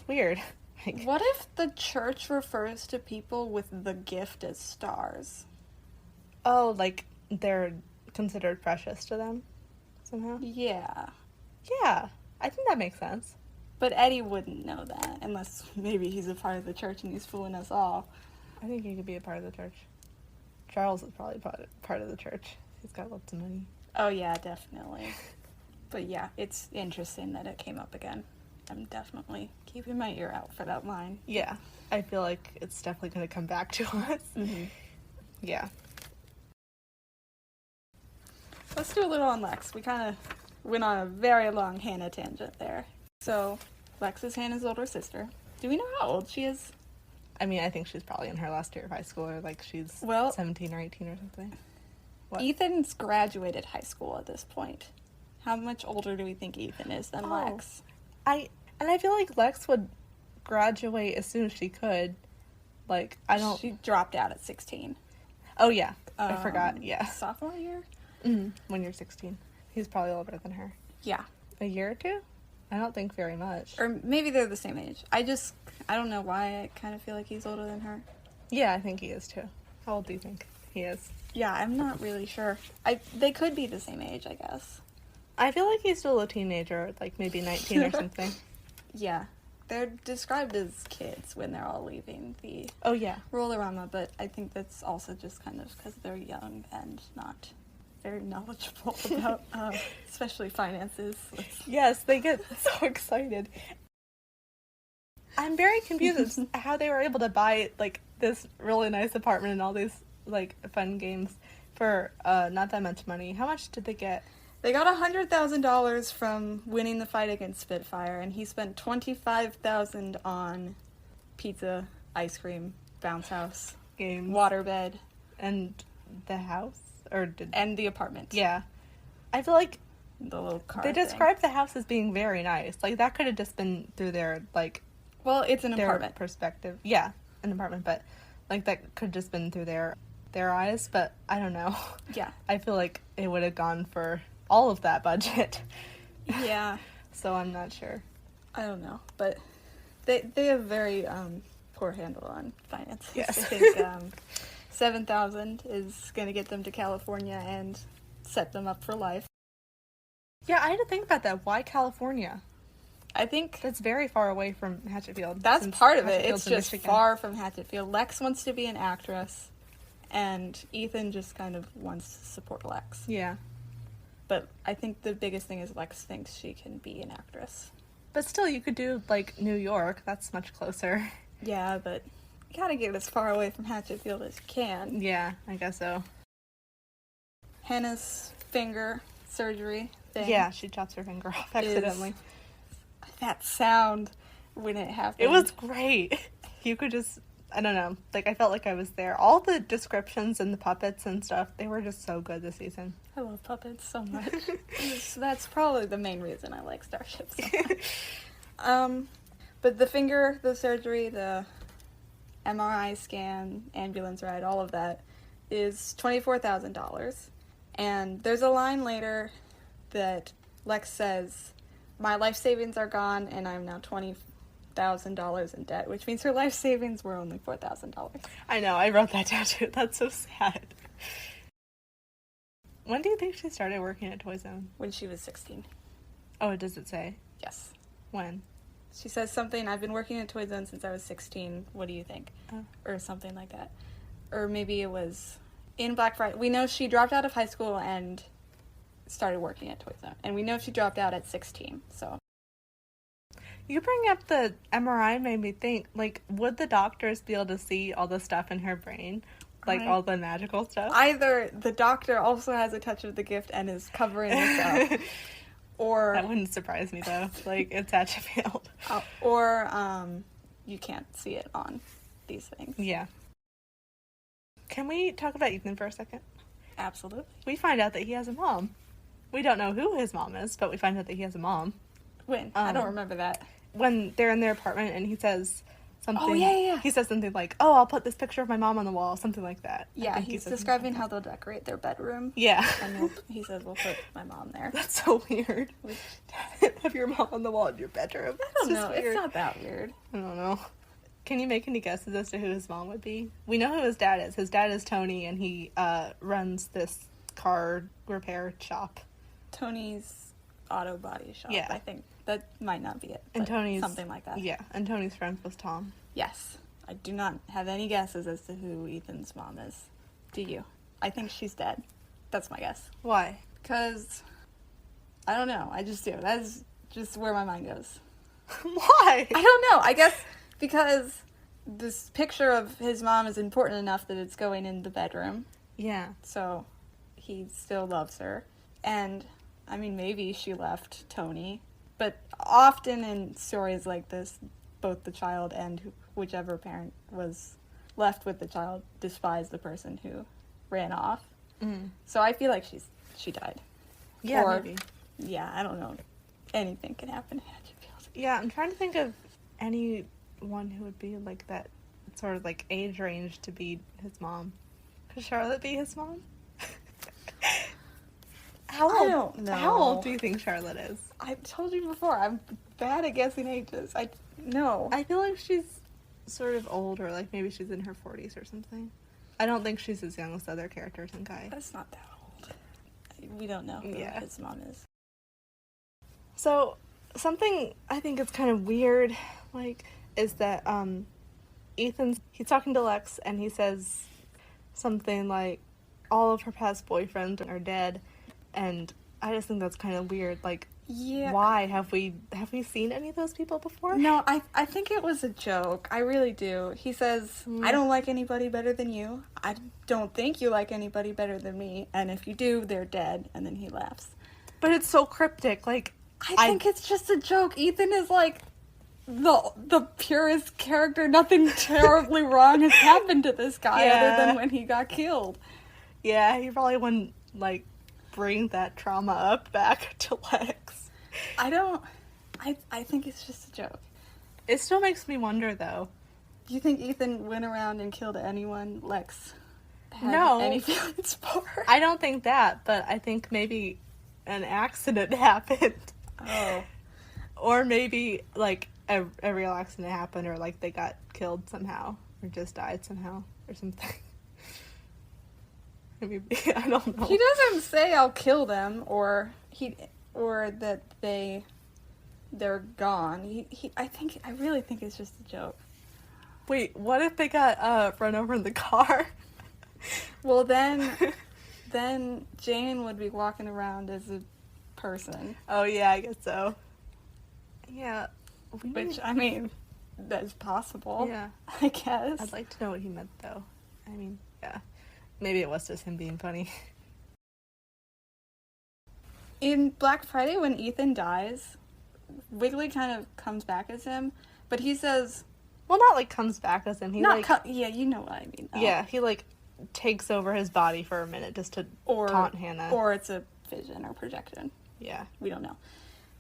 [SPEAKER 2] weird. Like,
[SPEAKER 1] what if the church refers to people with the gift as stars?
[SPEAKER 2] oh, like, they're considered precious to them somehow?
[SPEAKER 1] Yeah.
[SPEAKER 2] Yeah, I think that makes sense.
[SPEAKER 1] But Eddie wouldn't know that, unless maybe he's a part of the church and he's fooling us all.
[SPEAKER 2] I think he could be a part of the church. Charles is probably part of the church. He's got lots of money.
[SPEAKER 1] Oh, yeah, definitely. But yeah, it's interesting that it came up again. I'm definitely keeping my ear out for that line.
[SPEAKER 2] Yeah, I feel like it's definitely going to come back to us.
[SPEAKER 1] Mm-hmm.
[SPEAKER 2] Yeah.
[SPEAKER 1] Let's do a little on Lex. We kind of went on a very long Hannah tangent there. So, Lex is Hannah's older sister. Do we know how old she is?
[SPEAKER 2] I mean, I think she's probably in her last year of high school, or like she's 17 or 18 or something. What?
[SPEAKER 1] Ethan's graduated high school at this point. How much older do we think Ethan is than Lex?
[SPEAKER 2] I feel like Lex would graduate as soon as she could. Like,
[SPEAKER 1] She dropped out at 16.
[SPEAKER 2] Oh, yeah. I forgot. Yeah.
[SPEAKER 1] Sophomore year?
[SPEAKER 2] Mm-hmm. When you're 16. He's probably older than her.
[SPEAKER 1] Yeah.
[SPEAKER 2] A year or two? I don't think very much.
[SPEAKER 1] Or maybe they're the same age. I don't know why I kind of feel like he's older than her.
[SPEAKER 2] Yeah, I think he is too. How old do you think he is?
[SPEAKER 1] Yeah, I'm not really sure. They could be the same age, I guess.
[SPEAKER 2] I feel like he's still a teenager, like maybe 19 or something.
[SPEAKER 1] Yeah. They're described as kids when they're all leaving the Roller-Rama, but I think that's also just kind of because they're young and not very knowledgeable about, especially finances.
[SPEAKER 2] Yes, they get so excited. I'm very confused as to how they were able to buy, like, this really nice apartment and all these, like, fun games for not that much money. How much did they get?
[SPEAKER 1] They got $100,000 from winning the fight against Spitfire, and he spent $25,000 on pizza, ice cream, bounce house,
[SPEAKER 2] games,
[SPEAKER 1] waterbed,
[SPEAKER 2] and the house,
[SPEAKER 1] and the apartment.
[SPEAKER 2] Yeah, I feel like
[SPEAKER 1] the little car.
[SPEAKER 2] They described the house as being very nice. Like, that could have just been through their, like,
[SPEAKER 1] well, it's an apartment
[SPEAKER 2] perspective. Yeah, an apartment, but like that could have just been through their eyes. But I don't know.
[SPEAKER 1] Yeah,
[SPEAKER 2] I feel like it would have gone for all of that budget.
[SPEAKER 1] Yeah.
[SPEAKER 2] So I'm not sure.
[SPEAKER 1] I don't know, but they have very poor handle on finances.
[SPEAKER 2] Yes.
[SPEAKER 1] I think $7,000 is going to get them to California and set them up for life.
[SPEAKER 2] Yeah, I had to think about that. Why California?
[SPEAKER 1] I think
[SPEAKER 2] that's very far away from Hatchetfield.
[SPEAKER 1] That's part of it.
[SPEAKER 2] Hatchetfield's
[SPEAKER 1] It's just
[SPEAKER 2] Michigan.
[SPEAKER 1] far from Hatchetfield. Lex wants to be an actress, and Ethan just kind of wants to support Lex.
[SPEAKER 2] Yeah.
[SPEAKER 1] But I think the biggest thing is Lex thinks she can be an actress.
[SPEAKER 2] But still, you could do, like, New York. That's much closer.
[SPEAKER 1] Yeah, but you gotta get as far away from Hatchetfield as you can.
[SPEAKER 2] Yeah, I guess so.
[SPEAKER 1] Hannah's finger surgery thing.
[SPEAKER 2] Yeah, she chops her finger off accidentally.
[SPEAKER 1] That sound when it happened.
[SPEAKER 2] It was great. You could just, I don't know, like, I felt like I was there. All the descriptions and the puppets and stuff, they were just so good this season.
[SPEAKER 1] I love puppets so much. That's probably the main reason I like Starship so much. But the finger, the surgery, the MRI scan, ambulance ride, all of that, is $24,000. And there's a line later that Lex says, my life savings are gone and I'm now $20,000 in debt, which means her life savings were only $4,000.
[SPEAKER 2] I know, I wrote that down too. That's so sad. When do you think she started working at Toy Zone?
[SPEAKER 1] When she was 16.
[SPEAKER 2] Oh, does it say?
[SPEAKER 1] Yes.
[SPEAKER 2] When?
[SPEAKER 1] She says something, I've been working at Toy Zone since I was 16. What do you think?
[SPEAKER 2] Oh.
[SPEAKER 1] Or something like that. Or maybe it was in Black Friday. We know she dropped out of high school and started working at Toy Zone. And we know she dropped out at 16, so.
[SPEAKER 2] You bring up the MRI made me think, like, would the doctors be able to see all the stuff in her brain? Like, all the magical stuff?
[SPEAKER 1] Either the doctor also has a touch of the gift and is covering this up, or...
[SPEAKER 2] That wouldn't surprise me, though. Like, it's Hatchetfield.
[SPEAKER 1] Or you can't see it on these things.
[SPEAKER 2] Yeah. Can we talk about Ethan for a second?
[SPEAKER 1] Absolutely.
[SPEAKER 2] We find out that he has a mom. We don't know who his mom is, but we find out that he has a mom.
[SPEAKER 1] When? I don't remember that.
[SPEAKER 2] When they're in their apartment and he says something.
[SPEAKER 1] Oh, yeah.
[SPEAKER 2] He says something like, oh, I'll put this picture of my mom on the wall, something like that.
[SPEAKER 1] Yeah, he's describing how they'll decorate their bedroom.
[SPEAKER 2] Yeah.
[SPEAKER 1] And he says, we'll put my mom there.
[SPEAKER 2] That's so weird. Have your mom on the wall in your bedroom.
[SPEAKER 1] I don't know. It's not that weird.
[SPEAKER 2] I don't know. Can you make any guesses as to who his mom would be? We know who his dad is. His dad is Tony, and he runs this car repair shop.
[SPEAKER 1] Tony's auto body shop.
[SPEAKER 2] Yeah.
[SPEAKER 1] I think that might not be it.
[SPEAKER 2] And Tony's
[SPEAKER 1] something like that.
[SPEAKER 2] Yeah, and Tony's friends with Tom.
[SPEAKER 1] Yes. I do not have any guesses as to who Ethan's mom is. Do you? I think she's dead. That's my guess.
[SPEAKER 2] Why?
[SPEAKER 1] Because I don't know. I just do. That's just where my mind goes.
[SPEAKER 2] Why?
[SPEAKER 1] I don't know. I guess because this picture of his mom is important enough that it's going in the bedroom.
[SPEAKER 2] Yeah.
[SPEAKER 1] So he still loves her. And, I mean, maybe she left Tony. But often in stories like this, both the child and whichever parent was left with the child despise the person who ran off.
[SPEAKER 2] Mm.
[SPEAKER 1] So I feel like she died.
[SPEAKER 2] Yeah,
[SPEAKER 1] Or,
[SPEAKER 2] maybe.
[SPEAKER 1] Yeah, I don't know. Anything can happen in Hatchetfield.
[SPEAKER 2] Yeah, I'm trying to think of anyone who would be like that sort of like age range to be his mom. Could Charlotte be his mom? How old?
[SPEAKER 1] I don't know.
[SPEAKER 2] How old do you think Charlotte is?
[SPEAKER 1] I told you before, I'm bad at guessing ages. I
[SPEAKER 2] feel like she's sort of old, or like maybe she's in her 40s or something. I don't think she's as young as the other characters in Guy.
[SPEAKER 1] That's not that old. We don't know who his mom is.
[SPEAKER 2] So, something I think is kind of weird, like, is that he's talking to Lex, and he says something like, all of her past boyfriends are dead, and I just think that's kind of weird. Like,
[SPEAKER 1] yeah.
[SPEAKER 2] Why? Have we seen any of those people before?
[SPEAKER 1] No, I think it was a joke. I really do. He says, I don't like anybody better than you. I don't think you like anybody better than me. And if you do, they're dead. And then he laughs.
[SPEAKER 2] But it's so cryptic. Like,
[SPEAKER 1] I think it's just a joke. Ethan is like the purest character. Nothing terribly wrong has happened to this guy other than when he got killed.
[SPEAKER 2] Yeah, he probably wouldn't, like, bring that trauma up back to Lex.
[SPEAKER 1] I think it's just a joke.
[SPEAKER 2] It still makes me wonder, though.
[SPEAKER 1] Do you think Ethan went around and killed anyone Lex had any feelings for?
[SPEAKER 2] I don't think that, but I think maybe an accident happened.
[SPEAKER 1] Oh.
[SPEAKER 2] Or maybe, like, a real accident happened, or, like, they got killed somehow, or just died somehow, or something. Maybe, I don't know.
[SPEAKER 1] He doesn't say I'll kill them, or that they're gone. I really think it's just a joke.
[SPEAKER 2] Wait, what if they got run over in the car?
[SPEAKER 1] Well, then Jane would be walking around as a person.
[SPEAKER 2] Oh yeah, I guess so. Yeah.
[SPEAKER 1] Which, I mean, that's possible.
[SPEAKER 2] Yeah.
[SPEAKER 1] I guess.
[SPEAKER 2] I'd like to know what he meant, though. I mean, yeah. Maybe it was just him being funny.
[SPEAKER 1] In Black Friday, when Ethan dies, Wiggly kind of comes back as him, but he says...
[SPEAKER 2] Well, not, like, comes back as him. He,
[SPEAKER 1] yeah, you know what I mean. Though.
[SPEAKER 2] Yeah, he, like, takes over his body for a minute just to taunt Hannah.
[SPEAKER 1] Or it's a vision or projection.
[SPEAKER 2] Yeah.
[SPEAKER 1] We don't know.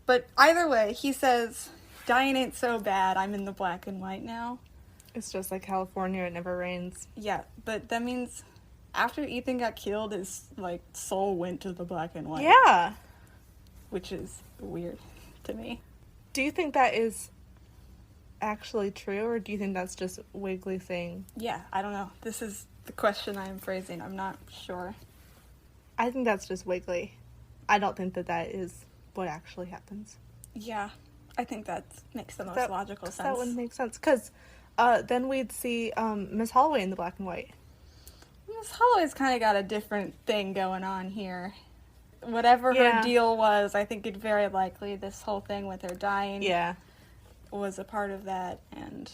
[SPEAKER 1] But either way, he says, dying ain't so bad, I'm in the black and white now.
[SPEAKER 2] It's just like California, it never rains.
[SPEAKER 1] Yeah, but that means after Ethan got killed, his, like, soul went to the black and white.
[SPEAKER 2] Yeah.
[SPEAKER 1] Which is weird to me.
[SPEAKER 2] Do you think that is actually true, or do you think that's just Wiggly saying?
[SPEAKER 1] Yeah, I don't know. This is the question I am phrasing. I'm not sure.
[SPEAKER 2] I think that's just Wiggly. I don't think that is what actually happens.
[SPEAKER 1] Yeah, I think that makes the most logical sense.
[SPEAKER 2] That would make sense, because then we'd see Miss Holloway in the black and white.
[SPEAKER 1] Miss Holloway's kind of got a different thing going on here. Whatever her deal was, I think it very likely this whole thing with her dying was a part of that, and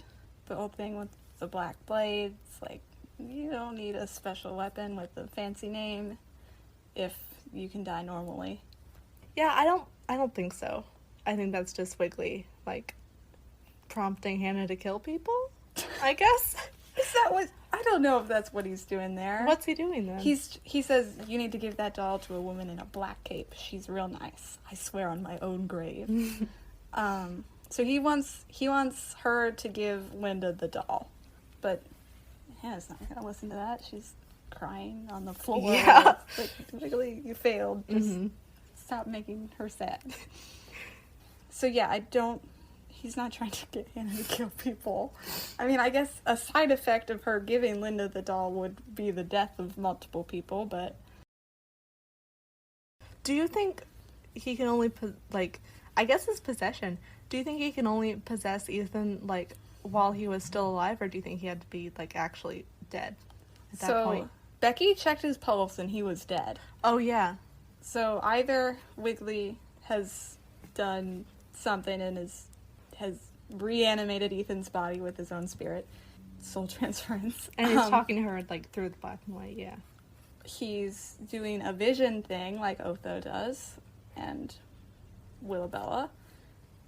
[SPEAKER 1] the whole thing with the black blades, like, you don't need a special weapon with a fancy name if you can die normally.
[SPEAKER 2] Yeah, I don't think so. I think that's just Wiggly, like, prompting Hannah to kill people, I guess.
[SPEAKER 1] Is that what... I don't know if that's what he's doing there.
[SPEAKER 2] What's he doing then?
[SPEAKER 1] He says, you need to give that doll to a woman in a black cape. She's real nice. I swear on my own grave. So he wants her to give Linda the doll. But Hannah's not going to listen to that. She's crying on the floor.
[SPEAKER 2] Yeah.
[SPEAKER 1] Like, Wiggly, you failed. Just stop making her sad. So yeah, he's not trying to get Hannah to kill people. I mean, I guess a side effect of her giving Linda the doll would be the death of multiple people, but...
[SPEAKER 2] Do you think he can only, I guess it's possession. Do you think he can only possess Ethan, like, while he was still alive, or do you think he had to be, like, actually dead at that point?
[SPEAKER 1] Becky checked his pulse and he was dead.
[SPEAKER 2] Oh, yeah.
[SPEAKER 1] So either Wiggly has done something and has reanimated Ethan's body with his own spirit, soul transference.
[SPEAKER 2] And he's talking to her, like, through the black and white, yeah.
[SPEAKER 1] He's doing a vision thing like Otho does, and Willabella,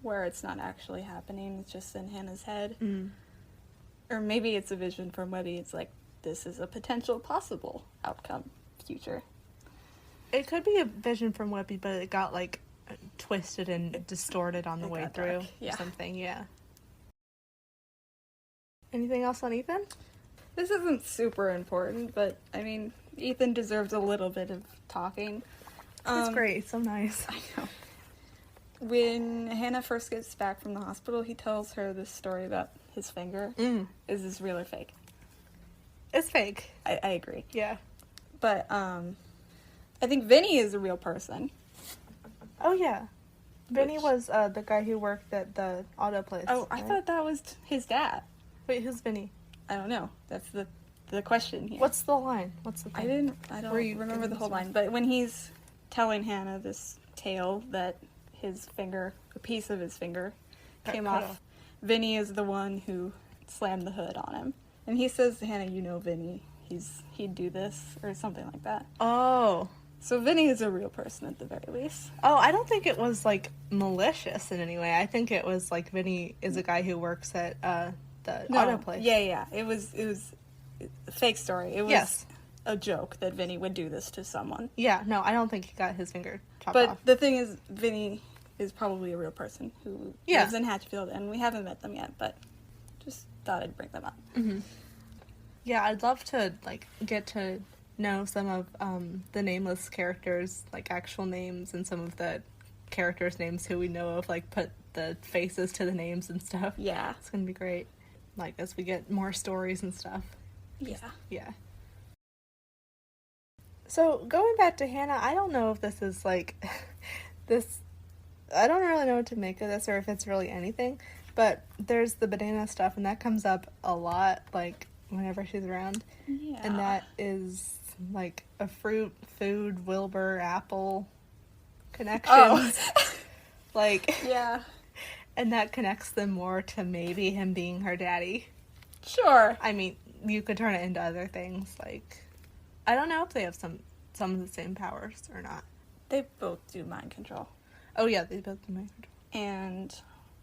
[SPEAKER 1] where it's not actually happening, it's just in Hannah's head. Or maybe it's a vision from Webby. It's like, this is a potential possible outcome, future.
[SPEAKER 2] It could be a vision from Webby, but it got, like, twisted and distorted on the way through.
[SPEAKER 1] Yeah.
[SPEAKER 2] Something, yeah. Anything else on Ethan?
[SPEAKER 1] This isn't super important, but, I mean, Ethan deserves a little bit of talking.
[SPEAKER 2] He's great. He's so nice.
[SPEAKER 1] I know. When Hannah first gets back from the hospital, he tells her this story about his finger. Is this real or fake?
[SPEAKER 2] It's fake.
[SPEAKER 1] I agree.
[SPEAKER 2] Yeah.
[SPEAKER 1] But, I think Vinny is a real person.
[SPEAKER 2] Oh, yeah. Vinny was the guy who worked at the auto place.
[SPEAKER 1] Oh,
[SPEAKER 2] right?
[SPEAKER 1] I thought that was his dad.
[SPEAKER 2] Wait, who's Vinny?
[SPEAKER 1] I don't know. That's the question here.
[SPEAKER 2] What's the line? What's the thing?
[SPEAKER 1] I don't remember the whole line, but when he's telling Hannah this tale that his finger, a piece of his finger, came off, Vinny is the one who slammed the hood on him. And he says to Hannah, you know Vinny, he'd do this, or something like that.
[SPEAKER 2] Oh.
[SPEAKER 1] So Vinny is a real person at the very least.
[SPEAKER 2] Oh, I don't think it was, like, malicious in any way. I think it was, like, Vinny is a guy who works at the auto place.
[SPEAKER 1] Yeah. It was a fake story. It was a joke that Vinny would do this to someone.
[SPEAKER 2] Yeah, no, I don't think he got his finger chopped off.
[SPEAKER 1] But the thing is, Vinny is probably a real person who lives in Hatchfield, and we haven't met them yet, but just thought I'd bring them up.
[SPEAKER 2] Yeah, I'd love to, like, get to know some of the nameless characters, like, actual names, and some of the characters' names who we know of, like, put the faces to the names and stuff.
[SPEAKER 1] Yeah.
[SPEAKER 2] It's gonna be great, like, as we get more stories and stuff. Yeah. So, going back to Hannah, I don't know if this is, like, I don't really know what to make of this, or if it's really anything, but there's the banana stuff, and that comes up a lot, like, whenever she's around.
[SPEAKER 1] Yeah.
[SPEAKER 2] And that is, like, a fruit, food, Wilbur, apple connection.
[SPEAKER 1] Oh.
[SPEAKER 2] Like,
[SPEAKER 1] yeah.
[SPEAKER 2] And that connects them more to maybe him being her daddy.
[SPEAKER 1] Sure.
[SPEAKER 2] I mean, you could turn it into other things, like, I don't know if they have some of the same powers or not.
[SPEAKER 1] They both do mind control.
[SPEAKER 2] Oh, yeah, they both do mind control.
[SPEAKER 1] And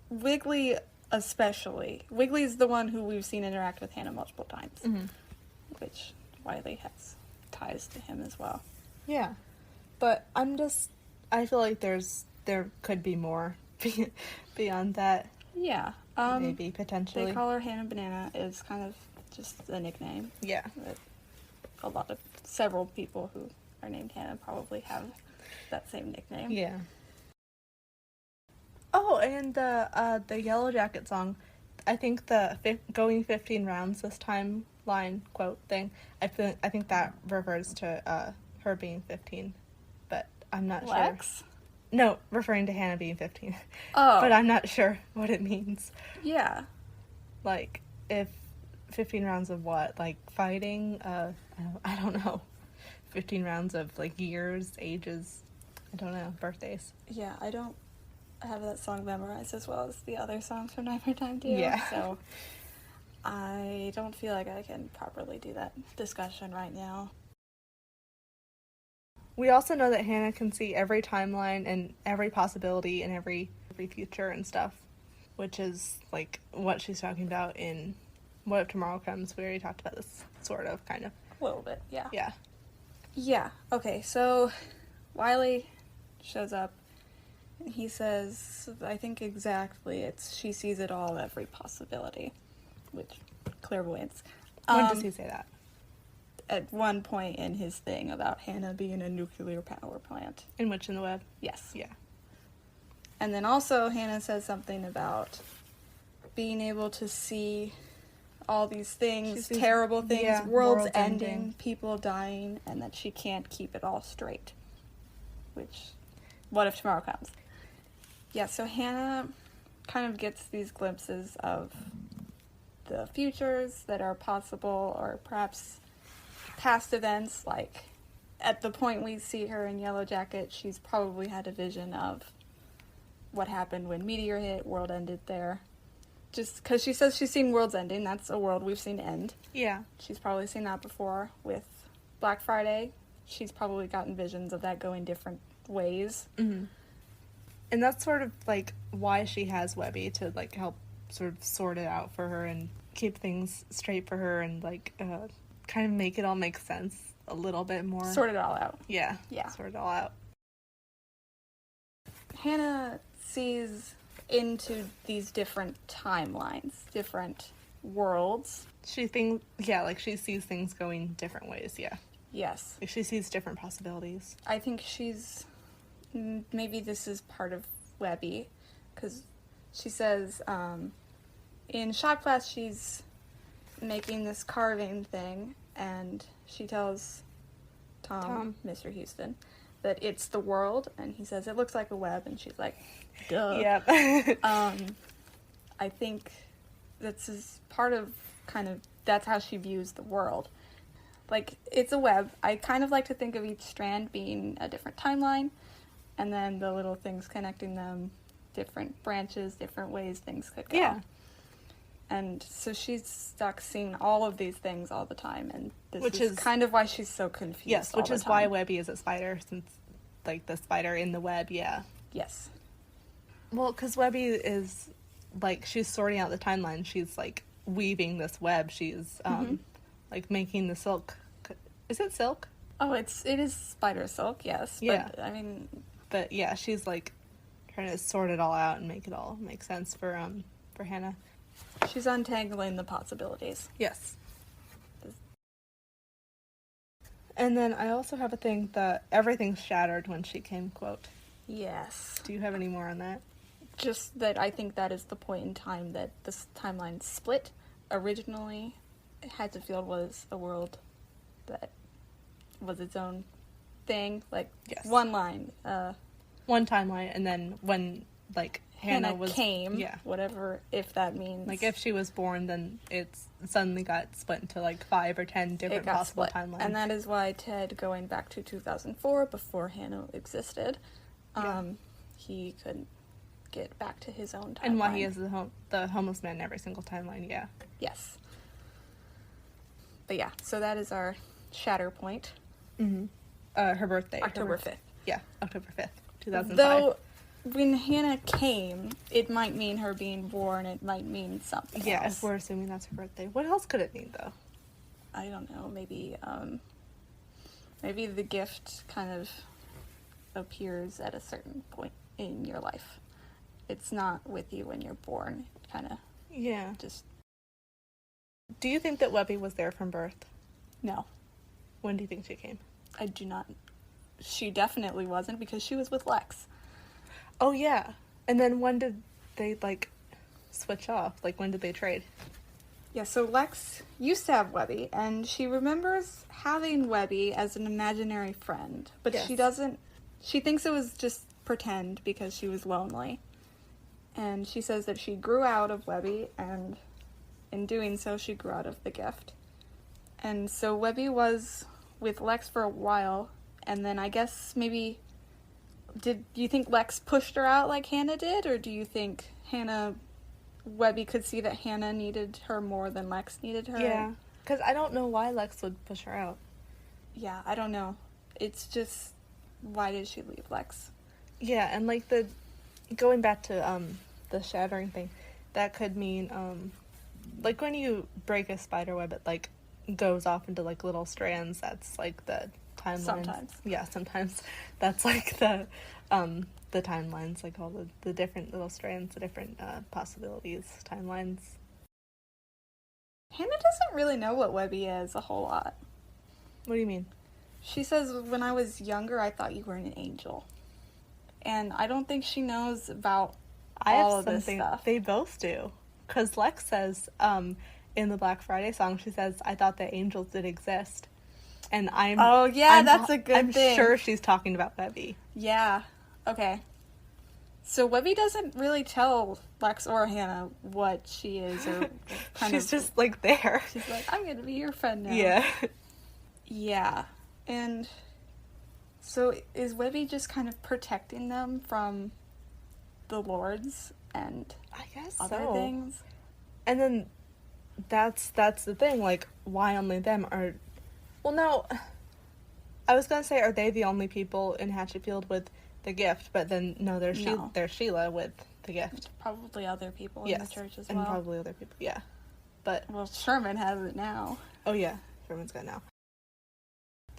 [SPEAKER 1] Wiggly especially. Wiggly's the one who we've seen interact with Hannah multiple times. Which Wiley has ties to him as well.
[SPEAKER 2] Yeah. But I feel like there could be more beyond that.
[SPEAKER 1] Yeah.
[SPEAKER 2] Maybe, potentially.
[SPEAKER 1] They call her Hannah Banana is kind of just a nickname.
[SPEAKER 2] Yeah.
[SPEAKER 1] But several people who are named Hannah probably have that same nickname.
[SPEAKER 2] Yeah. Oh, and the Yellow Jacket song, I think the going 15 rounds this time line quote thing, I think that refers to her being 15, but I'm not
[SPEAKER 1] Lex?
[SPEAKER 2] sure. No, referring to Hannah being 15.
[SPEAKER 1] Oh.
[SPEAKER 2] But I'm not sure what it means.
[SPEAKER 1] Yeah.
[SPEAKER 2] Like, if 15 rounds of what? Like, fighting? I don't know. 15 rounds of, like, years, ages, I don't know, birthdays.
[SPEAKER 1] Yeah, I don't have that song memorized as well as the other songs from Time do.
[SPEAKER 2] Yeah.
[SPEAKER 1] So I don't feel like I can properly do that discussion right now.
[SPEAKER 2] We also know that Hannah can see every timeline and every possibility and every future and stuff, which is, like, what she's talking about in What If Tomorrow Comes. We already talked about this, sort of, kind of.
[SPEAKER 1] A little bit, yeah.
[SPEAKER 2] Yeah.
[SPEAKER 1] Yeah, okay, so Wiley shows up, and he says, I think exactly, she sees it all, every possibility, which, clairvoyance.
[SPEAKER 2] When does he say that?
[SPEAKER 1] At one point in his thing about Hannah being a nuclear power plant.
[SPEAKER 2] In Witch in the Web?
[SPEAKER 1] Yes.
[SPEAKER 2] Yeah.
[SPEAKER 1] And then also Hannah says something about being able to see all these things, terrible things,
[SPEAKER 2] yeah,
[SPEAKER 1] worlds ending, people dying, and that she can't keep it all straight. Which, what if tomorrow comes? Yeah, so Hannah kind of gets these glimpses of the futures that are possible, or perhaps past events, like at the point we see her in Yellow Jacket, she's probably had a vision of what happened when Meteor hit, world ended there. Just because she says she's seen worlds ending, that's a world we've seen end.
[SPEAKER 2] Yeah.
[SPEAKER 1] She's probably seen that before with Black Friday. She's probably gotten visions of that going different ways.
[SPEAKER 2] Mm-hmm. And that's sort of, like, why she has Webby, to, like, help sort of sort it out for her and keep things straight for her and, like, kind of make it all make sense a little bit more.
[SPEAKER 1] Sort it all out.
[SPEAKER 2] Yeah.
[SPEAKER 1] Yeah.
[SPEAKER 2] Sort it all out.
[SPEAKER 1] Hannah sees into these different timelines, different worlds.
[SPEAKER 2] She sees things going different ways, yeah.
[SPEAKER 1] Yes.
[SPEAKER 2] Like, she sees different possibilities.
[SPEAKER 1] I think maybe this is part of Webby, because she says in shop class she's making this carving thing, and she tells Tom, Mr. Houston, that it's the world, and he says it looks like a web, and she's like, duh.
[SPEAKER 2] Yep.
[SPEAKER 1] I think this is part of that's how she views the world. Like, it's a web. I kind of like to think of each strand being a different timeline, and then the little things connecting them, different branches, different ways things could go.
[SPEAKER 2] Yeah.
[SPEAKER 1] And so she's stuck seeing all of these things all the time, and
[SPEAKER 2] which is
[SPEAKER 1] kind of why she's so confused.
[SPEAKER 2] Yes, which is why Webby is a spider, since, like, the spider in the web, yeah.
[SPEAKER 1] Yes.
[SPEAKER 2] Well, because Webby is, like, she's sorting out the timeline. She's, like, weaving this web. She's, like, making the silk. Is it silk?
[SPEAKER 1] Oh, it is spider silk, yes.
[SPEAKER 2] Yeah.
[SPEAKER 1] But, I mean...
[SPEAKER 2] But, yeah, she's, like, trying to sort it all out and make it all make sense for Hannah.
[SPEAKER 1] She's untangling the possibilities.
[SPEAKER 2] Yes. And then I also have a thing that everything's shattered when she came, quote.
[SPEAKER 1] Yes.
[SPEAKER 2] Do you have any more on that?
[SPEAKER 1] Just that I think that is the point in time that this timeline split. Originally, Hatfield was a world that was its own thing. Like,
[SPEAKER 2] yes.
[SPEAKER 1] One line.
[SPEAKER 2] One timeline, and then when, like, Hannah
[SPEAKER 1] came, yeah. Whatever, if that means.
[SPEAKER 2] Like, if she was born, then it suddenly got split into, like, 5 or 10 different possible timelines.
[SPEAKER 1] And that is why Ted, going back to 2004, before Hannah existed, he couldn't get back to his own timeline.
[SPEAKER 2] And why he is the homeless man in every single timeline, yeah.
[SPEAKER 1] Yes. But yeah, so that is our Shatter Point.
[SPEAKER 2] Mm-hmm. Her birthday.
[SPEAKER 1] October 5th.
[SPEAKER 2] Yeah, October 5th, 2005.
[SPEAKER 1] Though, when Hannah came, it might mean her being born, it might mean something else.
[SPEAKER 2] Yeah, if we're assuming that's her birthday. What else could it mean, though?
[SPEAKER 1] I don't know, maybe the gift kind of appears at a certain point in your life. It's not with you when you're born. It kind of...
[SPEAKER 2] Yeah.
[SPEAKER 1] Just...
[SPEAKER 2] Do you think that Webby was there from birth?
[SPEAKER 1] No.
[SPEAKER 2] When do you think she came?
[SPEAKER 1] I do not. She definitely wasn't, because she was with Lex.
[SPEAKER 2] Oh, yeah. And then when did they, like, switch off? Like, when did they trade?
[SPEAKER 1] Yeah, so Lex used to have Webby, and she remembers having Webby as an imaginary friend, but
[SPEAKER 2] Yes.
[SPEAKER 1] she doesn't. She thinks it was just pretend because she was lonely. And she says that she grew out of Webby, and in doing so, she grew out of the gift. And so Webby was with Lex for a while, and then I guess maybe... Do you think Lex pushed her out like Hannah did, or do you think Webby could see that Hannah needed her more than Lex needed her?
[SPEAKER 2] Yeah. Because I don't know why Lex would push her out.
[SPEAKER 1] Yeah, I don't know. It's just, why did she leave Lex?
[SPEAKER 2] Yeah, and, like, going back to, the shattering thing, that could mean, like, when you break a spider web, it, like, goes off into, like, little strands. That's, like, the timelines.
[SPEAKER 1] Sometimes.
[SPEAKER 2] Yeah, sometimes. That's, like, the timelines, like, all the different little strands, the different, possibilities, timelines.
[SPEAKER 1] Hannah doesn't really know what Webby is a whole lot.
[SPEAKER 2] What do you mean?
[SPEAKER 1] She says, when I was younger, I thought you were an angel. And I don't think she knows about all of this stuff.
[SPEAKER 2] They both do. Because Lex says, in the Black Friday song, she says, I thought that angels did exist. And
[SPEAKER 1] that's a good thing.
[SPEAKER 2] I'm sure she's talking about Webby.
[SPEAKER 1] Yeah. Okay. So Webby doesn't really tell Lex or Hannah what she is, or
[SPEAKER 2] She's just, like, there.
[SPEAKER 1] She's like, I'm going to be your friend now.
[SPEAKER 2] Yeah.
[SPEAKER 1] Yeah. And so is Webby just kind of protecting them from the lords and
[SPEAKER 2] I guess
[SPEAKER 1] other things?
[SPEAKER 2] And then that's the thing, like, why only them are... Well, no, I was gonna say, are they the only people in Hatchetfield with the gift? But then, no, there's Sheila with the gift.
[SPEAKER 1] Probably other people in the church as well.
[SPEAKER 2] And probably other people, yeah. But...
[SPEAKER 1] Well, Sherman has it now.
[SPEAKER 2] Oh, yeah, Sherman's got it now.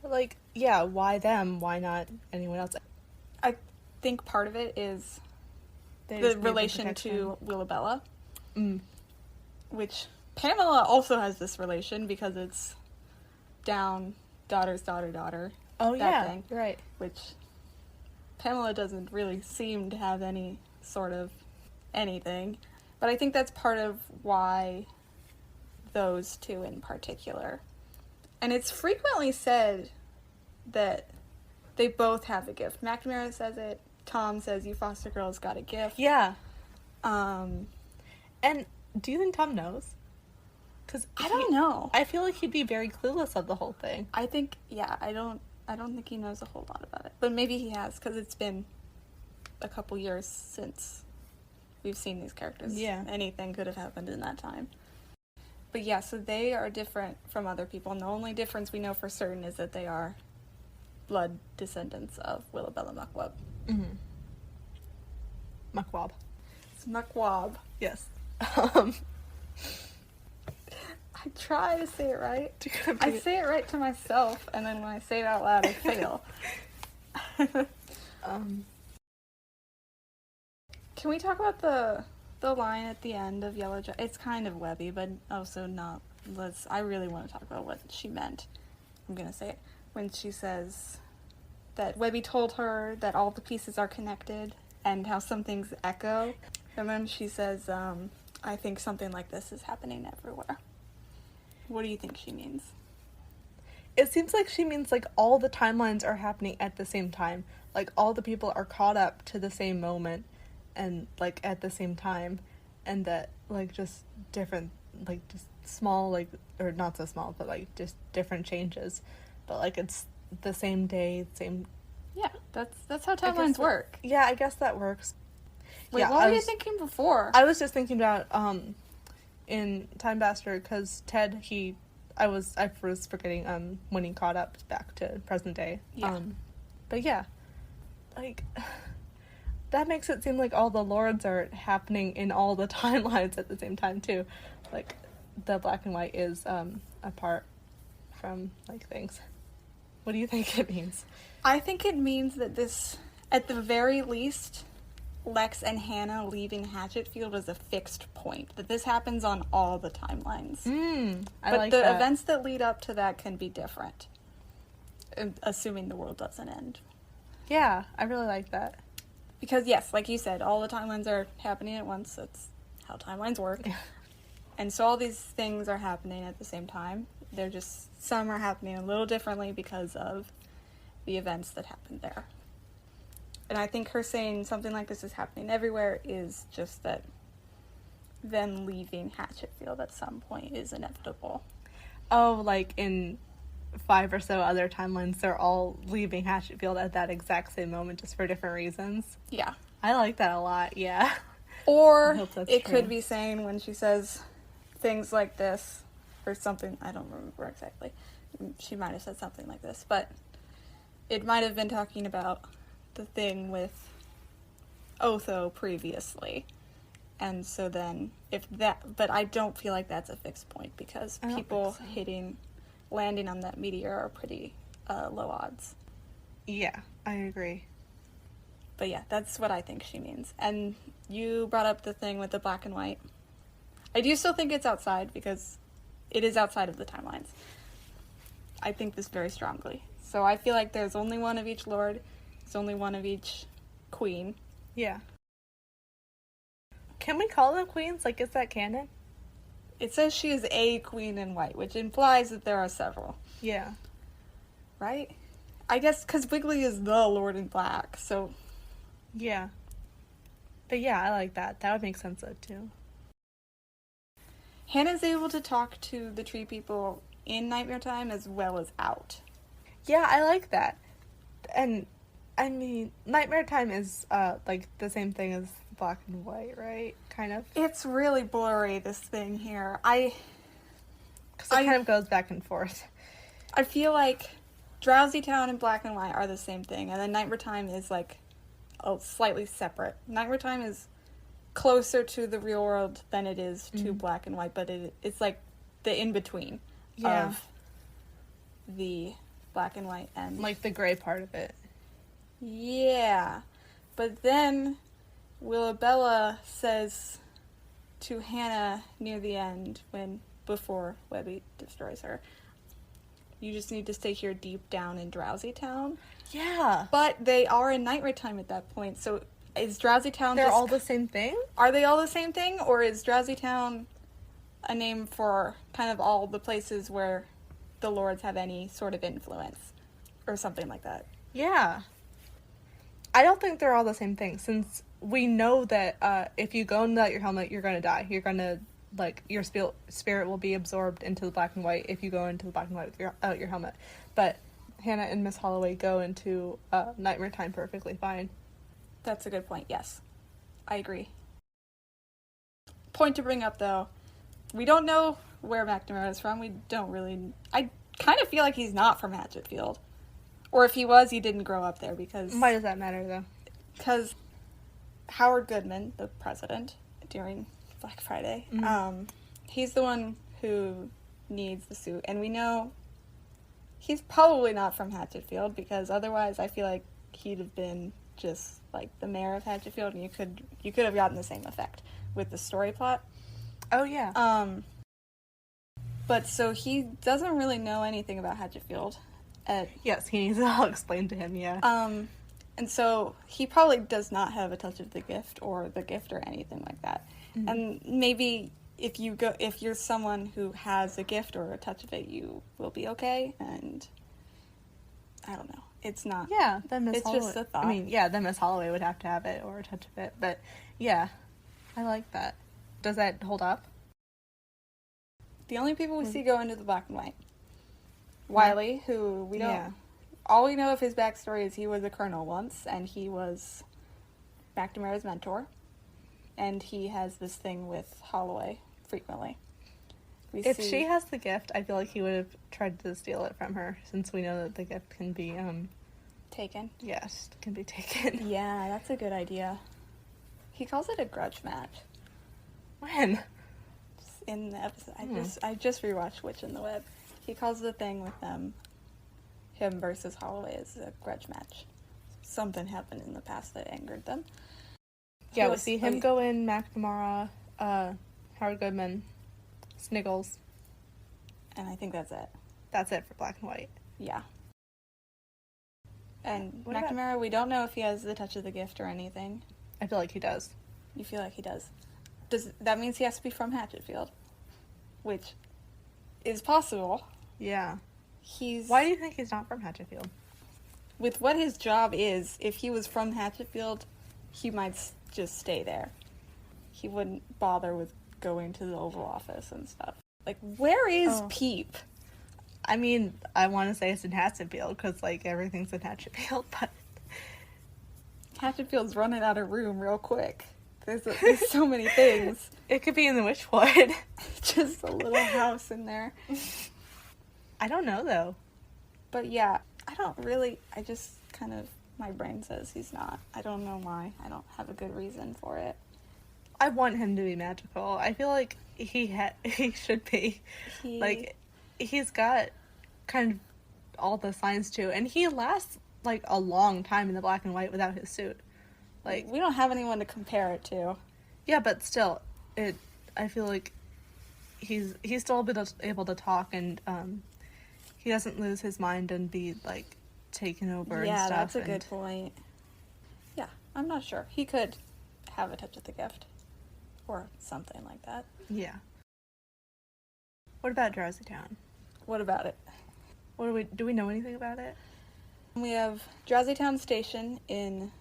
[SPEAKER 2] But, like, yeah, why them? Why not anyone else?
[SPEAKER 1] I think part of it is the relation to Willabella. Which Pamela also has this relation, because it's down, daughter's daughter.
[SPEAKER 2] Oh, yeah,
[SPEAKER 1] thing,
[SPEAKER 2] right.
[SPEAKER 1] Which Pamela doesn't really seem to have any sort of anything. But I think that's part of why those two in particular. And it's frequently said that they both have a gift. McNamara says it. Tom says, you foster girls got a gift.
[SPEAKER 2] Yeah. And do you think Tom knows? Because
[SPEAKER 1] I don't know.
[SPEAKER 2] I feel like he'd be very clueless of the whole thing.
[SPEAKER 1] I think, I don't think he knows a whole lot about it. But maybe he has, because it's been a couple years since we've seen these characters.
[SPEAKER 2] Yeah.
[SPEAKER 1] Anything could have happened in that time. But yeah, so they are different from other people, and the only difference we know for certain is that they are blood descendants of Willabella Muckwab.
[SPEAKER 2] Muckwab.
[SPEAKER 1] It's Muckwab.
[SPEAKER 2] Yes.
[SPEAKER 1] I try to say it right. I say it right to myself, and then when I say it out loud, I fail. Can we talk about the line at the end of Yellow Jacket? It's kind of Webby, but also not. I really want to talk about what she meant. I'm going to say it. When she says that Webby told her that all the pieces are connected and how some things echo. And then she says, I think something like this is happening everywhere. What do you think she means?
[SPEAKER 2] It seems like she means, like, all the timelines are happening at the same time. Like, all the people are caught up to the same moment and, like, at the same time. And that, like, just different, like, just small, like, or not so small, but, like, just different changes. But, like, it's the same day, same...
[SPEAKER 1] Yeah, that's how timelines work.
[SPEAKER 2] Yeah, I guess that works.
[SPEAKER 1] Wait, what were you thinking before?
[SPEAKER 2] I was just thinking about, in Time Bastard, because Ted, I was forgetting, when he caught up back to present day.
[SPEAKER 1] Yeah.
[SPEAKER 2] But yeah, like, that makes it seem like all the lords are happening in all the timelines at the same time, too. Like, the black and white is, apart from, like, things. What do you think it means?
[SPEAKER 1] I think it means that this, at the very least, Lex and Hannah leaving Hatchetfield is a fixed point. That this happens on all the timelines.
[SPEAKER 2] I
[SPEAKER 1] but
[SPEAKER 2] like
[SPEAKER 1] the
[SPEAKER 2] that.
[SPEAKER 1] events that lead up to that can be different. assuming the world doesn't end.
[SPEAKER 2] Yeah, I really like that.
[SPEAKER 1] Because, yes, like you said, all the timelines are happening at once. That's how timelines work.
[SPEAKER 2] Yeah.
[SPEAKER 1] And so all these things are happening at the same time. They're just, some are happening a little differently because of the events that happened there. And I think her saying something like this is happening everywhere is just that them leaving Hatchetfield at some point is inevitable.
[SPEAKER 2] Oh, like in 5 or so other timelines, they're all leaving Hatchetfield at that exact same moment, just for different reasons.
[SPEAKER 1] Yeah.
[SPEAKER 2] I like that a lot, yeah.
[SPEAKER 1] Or it
[SPEAKER 2] true.
[SPEAKER 1] could be saying when she says things like this, or something, I don't remember exactly. She might have said something like this, but it might have been talking about the thing with Otho previously. And so then, but I don't feel like that's a fixed point, because people landing on that meteor are pretty low odds.
[SPEAKER 2] Yeah, I agree.
[SPEAKER 1] But yeah, that's what I think she means. And you brought up the thing with the black and white. I do still think it's outside, because it is outside of the timelines. I think this very strongly. So I feel like there's only one of each lord. There's only one of each queen.
[SPEAKER 2] Yeah. Can we call them queens? Like, is that canon?
[SPEAKER 1] It says she is a queen in white, which implies that there are several.
[SPEAKER 2] Yeah.
[SPEAKER 1] Right? I guess because Wiggly is the lord in black, so...
[SPEAKER 2] Yeah. But yeah, I like that. That would make sense, though, too.
[SPEAKER 1] Hannah's able to talk to the tree people in Nightmare Time as well as out.
[SPEAKER 2] Yeah, I like that. And, I mean, Nightmare Time is, like, the same thing as black and white, right? Kind of.
[SPEAKER 1] It's really blurry, this thing here.
[SPEAKER 2] Because it kind of goes back and forth.
[SPEAKER 1] I feel like Drowsy Town and black and white are the same thing, and then Nightmare Time is, like, slightly separate. Nightmare Time is closer to the real world than it is to black and white, but it's, like, the in-between of the black and white and...
[SPEAKER 2] Like, the gray part of it.
[SPEAKER 1] Yeah. But then Willabella says to Hannah near the end, before Webby destroys her, you just need to stay here deep down in Drowsy Town.
[SPEAKER 2] Yeah.
[SPEAKER 1] But they are in Nightmare Time at that point, so is Drowsy Town
[SPEAKER 2] They're all the same thing?
[SPEAKER 1] Are they all the same thing, or is Drowsy Town a name for kind of all the places where the lords have any sort of influence? Or something like that.
[SPEAKER 2] Yeah. I don't think they're all the same thing, since we know that if you go without your helmet, you're going to die. You're going to, like, your spirit will be absorbed into the black and white if you go into the black and white without your helmet. But Hannah and Miss Holloway go into Nightmare Time perfectly fine.
[SPEAKER 1] That's a good point, yes. I agree. Point to bring up, though, we don't know where McNamara is from. We don't really... I kind of feel like he's not from Hatchetfield. Or if he was, he didn't grow up there, because...
[SPEAKER 2] Why does that matter, though?
[SPEAKER 1] Because Howard Goodman, the president, during Black Friday, he's the one who needs the suit. And we know he's probably not from Hatchetfield, because otherwise I feel like he'd have been just, like, the mayor of Hatchetfield, and you could have gotten the same effect with the story plot.
[SPEAKER 2] Oh, yeah.
[SPEAKER 1] But so he doesn't really know anything about Hatchetfield.
[SPEAKER 2] Yes, he needs it all explained to him, yeah.
[SPEAKER 1] And so he probably does not have a touch of the gift or anything like that. Mm-hmm. And maybe if you're someone who has a gift or a touch of it, you will be okay. And I don't know. It's not.
[SPEAKER 2] Yeah, then Miss Holloway.
[SPEAKER 1] It's just a thought.
[SPEAKER 2] I mean, yeah, then Miss Holloway would have to have it or a touch of it. But yeah, I like that. Does that hold up?
[SPEAKER 1] The only people we see go into the black and white. Wiley, who we don't... Yeah. All we know of his backstory is he was a colonel once, and he was McNamara's mentor. And he has this thing with Holloway frequently.
[SPEAKER 2] If she has the gift, I feel like he would have tried to steal it from her, since we know that the gift can be,
[SPEAKER 1] taken?
[SPEAKER 2] Yes, can be taken.
[SPEAKER 1] Yeah, that's a good idea. He calls it a grudge match.
[SPEAKER 2] When?
[SPEAKER 1] In the episode. I just rewatched Witch in the Web. He calls the thing with him versus Holloway as a grudge match. Something happened in the past that angered them.
[SPEAKER 2] Yeah, we see him go in, McNamara, Howard Goodman, Sniggles.
[SPEAKER 1] And I think that's it.
[SPEAKER 2] That's it for black and white.
[SPEAKER 1] Yeah. And
[SPEAKER 2] What about-
[SPEAKER 1] McNamara, we don't know if he has the touch of the gift or anything.
[SPEAKER 2] I feel like he does.
[SPEAKER 1] You feel like he does. That means he has to be from Hatchetfield, which is possible.
[SPEAKER 2] Yeah.
[SPEAKER 1] He's...
[SPEAKER 2] Why do you think he's not from Hatchetfield?
[SPEAKER 1] With what his job is, if he was from Hatchetfield, he might just stay there. He wouldn't bother with going to the Oval Office and stuff. Like, where is Peep?
[SPEAKER 2] I mean, I want to say it's in Hatchetfield, because, like, everything's in Hatchetfield, but...
[SPEAKER 1] Hatchetfield's running out of room real quick. There's so many things.
[SPEAKER 2] It could be in the Witchwood.
[SPEAKER 1] Just a little house in there.
[SPEAKER 2] I don't know, though.
[SPEAKER 1] But yeah, I just kind of, my brain says he's not. I don't know why. I don't have a good reason for it.
[SPEAKER 2] I want him to be magical. I feel like he should be. Like, he's got kind of all the signs too, and he lasts, like, a long time in the black and white without his suit. Like,
[SPEAKER 1] we don't have anyone to compare it to.
[SPEAKER 2] Yeah, but still, I feel like he's still able to talk, and he doesn't lose his mind and be, like, taken over and stuff.
[SPEAKER 1] Yeah, that's a good point. Yeah, I'm not sure. He could have a touch of the gift. Or something like that.
[SPEAKER 2] Yeah. What about Drowsy Town?
[SPEAKER 1] What about it?
[SPEAKER 2] Do we know anything about it?
[SPEAKER 1] We have Drowsy Town Station in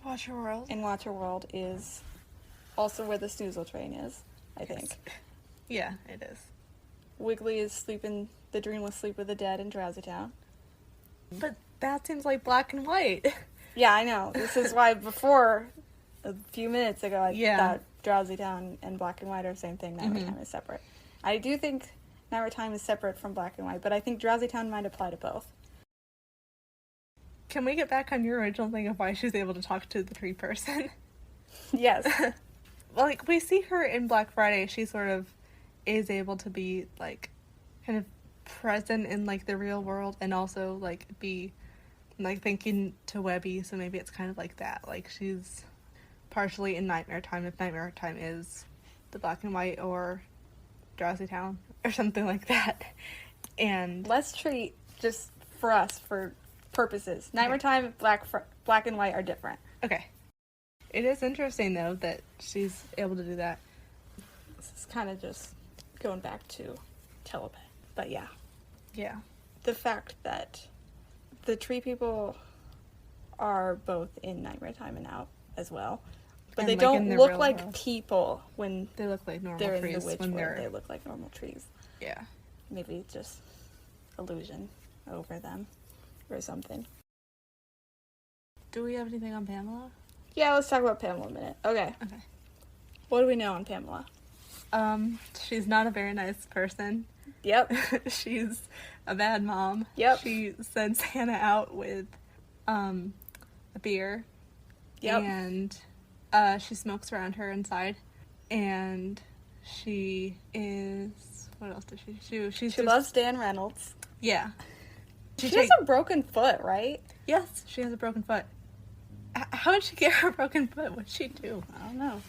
[SPEAKER 2] Watcher World.
[SPEAKER 1] In Watcher World is also where the Snoozle train is, I think.
[SPEAKER 2] Yeah, it is.
[SPEAKER 1] Wiggly is sleeping the dreamless sleep of the dead in Drowsy Town.
[SPEAKER 2] But that seems like black and white.
[SPEAKER 1] Yeah, I know. This is why before, a few minutes ago, I thought Drowsy Town and black and white are the same thing. Night Time is separate. I do think Night Time is separate from black and white, but I think Drowsy Town might apply to both.
[SPEAKER 2] Can we get back on your original thing of why she's able to talk to the tree person?
[SPEAKER 1] Yes.
[SPEAKER 2] Like, we see her in Black Friday. She sort of is able to be, like, kind of present in, like, the real world and also, like, be, like, thinking to Webby, so maybe it's kind of like that. Like, she's partially in Nightmare Time, if Nightmare Time is the black and white or Drowsy Town or something like that. And
[SPEAKER 1] let's treat, just for us, for purposes, Nightmare Time, black and white are different.
[SPEAKER 2] Okay. It is interesting, though, that she's able to do that.
[SPEAKER 1] This is kind of just going back to telepath. But yeah.
[SPEAKER 2] Yeah.
[SPEAKER 1] The fact that the tree people are both in Nightmare Time and out as well. But
[SPEAKER 2] and
[SPEAKER 1] they
[SPEAKER 2] like
[SPEAKER 1] don't look like
[SPEAKER 2] world.
[SPEAKER 1] People when
[SPEAKER 2] they look like normal
[SPEAKER 1] they're
[SPEAKER 2] trees
[SPEAKER 1] in the witch
[SPEAKER 2] when
[SPEAKER 1] world. They look like normal trees.
[SPEAKER 2] Yeah.
[SPEAKER 1] Maybe it's just illusion over them or something.
[SPEAKER 2] Do we have anything on Pamela?
[SPEAKER 1] Yeah, let's talk about Pamela a minute. Okay. What do we know on Pamela?
[SPEAKER 2] She's not a very nice person.
[SPEAKER 1] Yep.
[SPEAKER 2] She's a bad mom.
[SPEAKER 1] Yep.
[SPEAKER 2] She sends Hannah out with a beer.
[SPEAKER 1] Yep.
[SPEAKER 2] And she smokes around her inside. And she is... What else does she do? She
[SPEAKER 1] loves Dan Reynolds.
[SPEAKER 2] Yeah.
[SPEAKER 1] She has a broken foot, right?
[SPEAKER 2] Yes, she has a broken foot. How did she get her broken foot? What did she do?
[SPEAKER 1] I don't know.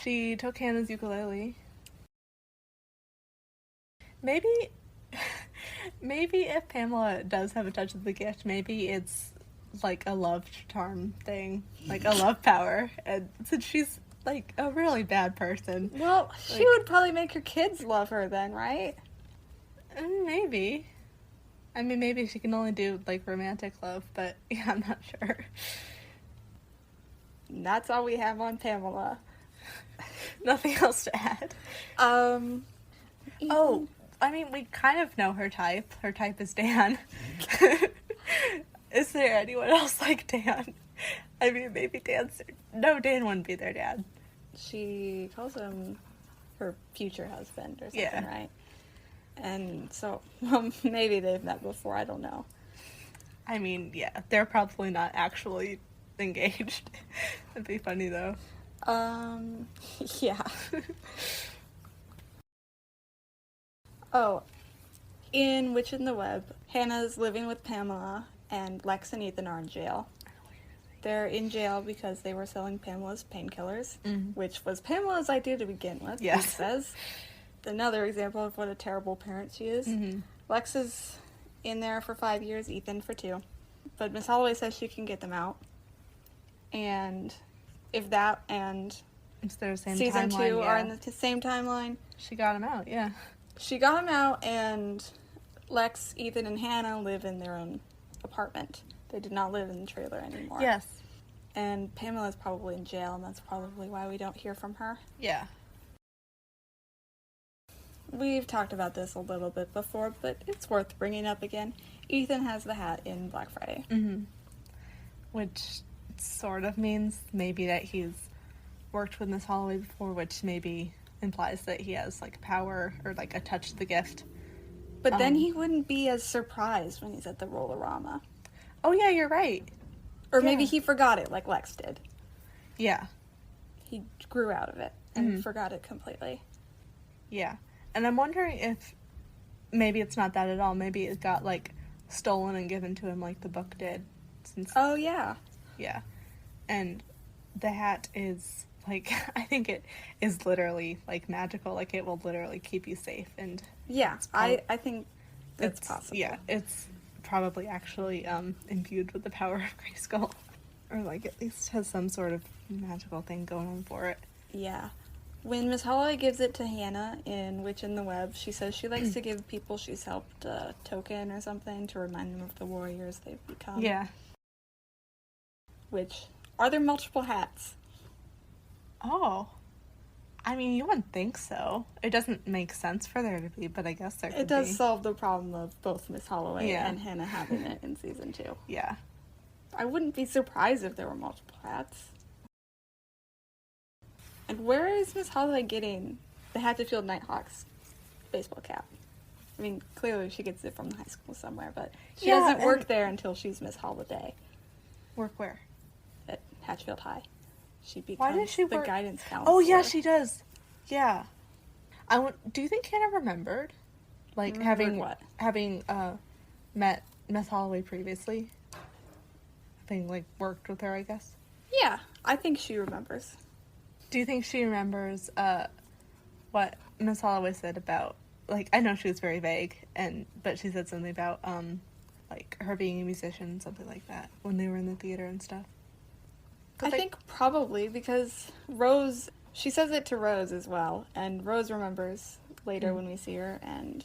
[SPEAKER 2] She took Hannah's ukulele. Maybe if Pamela does have a touch of the gift, maybe it's like a love charm thing, like a love power. And since she's like a really bad person,
[SPEAKER 1] well, she would probably make her kids love her then, right?
[SPEAKER 2] Maybe. I mean, maybe she can only do like romantic love, but yeah, I'm not sure.
[SPEAKER 1] And that's all we have on Pamela.
[SPEAKER 2] Nothing else to add. Oh, I mean, we kind of know her type. Her type is Dan. Is there anyone else like Dan? I mean, maybe Dan's... No, Dan wouldn't be their dad.
[SPEAKER 1] She calls him her future husband or something, right? And so, well, maybe they've met before, I don't know.
[SPEAKER 2] I mean, yeah, they're probably not actually engaged. That'd be funny, though.
[SPEAKER 1] Yeah. Oh, in Witch in the Web, Hannah's living with Pamela, and Lex and Ethan are in jail. They're in jail because they were selling Pamela's painkillers, which was Pamela's idea to begin with,
[SPEAKER 2] yes.
[SPEAKER 1] He says. Another example of what a terrible parent she is. Lex is in there for 5 years, Ethan for 2. but Miss Holloway says she can get them out. And if that and
[SPEAKER 2] It's their same
[SPEAKER 1] season
[SPEAKER 2] timeline,
[SPEAKER 1] 2
[SPEAKER 2] yeah.
[SPEAKER 1] are in the same timeline.
[SPEAKER 2] She got him out, yeah.
[SPEAKER 1] She got him out, and Lex, Ethan, and Hannah live in their own apartment. They did not live in the trailer anymore.
[SPEAKER 2] Yes.
[SPEAKER 1] And Pamela's probably in jail, and that's probably why we don't hear from her.
[SPEAKER 2] Yeah.
[SPEAKER 1] We've talked about this a little bit before, but it's worth bringing up again. Ethan has the hat in Black Friday.
[SPEAKER 2] Mm-hmm. Which sort of means maybe that he's worked with Miss Holloway before, which maybe implies that he has, like, power or, like, a touch of the gift.
[SPEAKER 1] But then he wouldn't be as surprised when he's at the Roll-A-Rama.
[SPEAKER 2] Oh, yeah, you're right.
[SPEAKER 1] Or maybe he forgot it like Lex did.
[SPEAKER 2] Yeah.
[SPEAKER 1] He grew out of it and forgot it completely.
[SPEAKER 2] Yeah. And I'm wondering if maybe it's not that at all. Maybe it got, like, stolen and given to him like the book did.
[SPEAKER 1] Oh, yeah.
[SPEAKER 2] Yeah. And the hat is, like, I think it is literally, like, magical. Like, it will literally keep you safe. And
[SPEAKER 1] yeah, I think that's possible.
[SPEAKER 2] Yeah, it's probably actually imbued with the power of Grayskull. Or, like, at least has some sort of magical thing going on for it.
[SPEAKER 1] Yeah. When Miss Holloway gives it to Hannah in Witch in the Web, she says she likes to give people she's helped a token or something to remind them of the warriors they've become.
[SPEAKER 2] Yeah.
[SPEAKER 1] Which, are there multiple hats?
[SPEAKER 2] Oh. I mean, you wouldn't think so. It doesn't make sense for there to be, but I guess there could be.
[SPEAKER 1] It does solve the problem of both Miss Holloway and Hannah having it in season 2.
[SPEAKER 2] Yeah.
[SPEAKER 1] I wouldn't be surprised if there were multiple hats. And where is Miss Holloway getting the Hatfield Nighthawks baseball cap? I mean, clearly she gets it from high school somewhere, but she doesn't work there until she's Miss Holiday.
[SPEAKER 2] Work where?
[SPEAKER 1] At Hatfield High. She becomes
[SPEAKER 2] Why does she
[SPEAKER 1] the
[SPEAKER 2] work?
[SPEAKER 1] guidance counselor.
[SPEAKER 2] Oh, yeah, she does. Yeah. Do you think Hannah remembered? Like, having met Miss Holloway previously? Having, like, worked with her, I guess?
[SPEAKER 1] Yeah, I think she remembers.
[SPEAKER 2] Do you think she remembers what Miss Holloway said about, like, I know she was very vague, but she said something about, like, her being a musician, something like that, when they were in the theater and stuff?
[SPEAKER 1] I think probably, because Rose, she says it to Rose as well, and Rose remembers later when we see her, and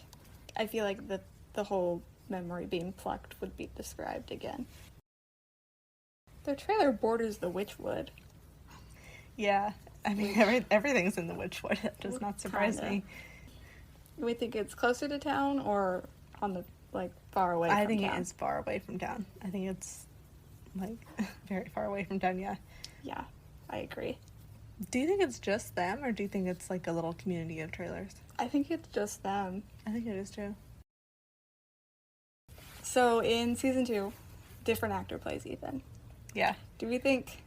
[SPEAKER 1] I feel like the whole memory being plucked would be described again. Their trailer borders the Witchwood.
[SPEAKER 2] Yeah, I mean, everything's in the Witchwood. That does not surprise me.
[SPEAKER 1] We think it's closer to town or on the, like, far away from town?
[SPEAKER 2] I think it is far away from town. I think it's, like, very far away from town, yeah.
[SPEAKER 1] Yeah, I agree.
[SPEAKER 2] Do you think it's just them, or do you think it's, like, a little community of trailers?
[SPEAKER 1] I think it's just them.
[SPEAKER 2] I think it is, too.
[SPEAKER 1] So, in season 2, different actor plays Ethan.
[SPEAKER 2] Yeah.
[SPEAKER 1] Do we think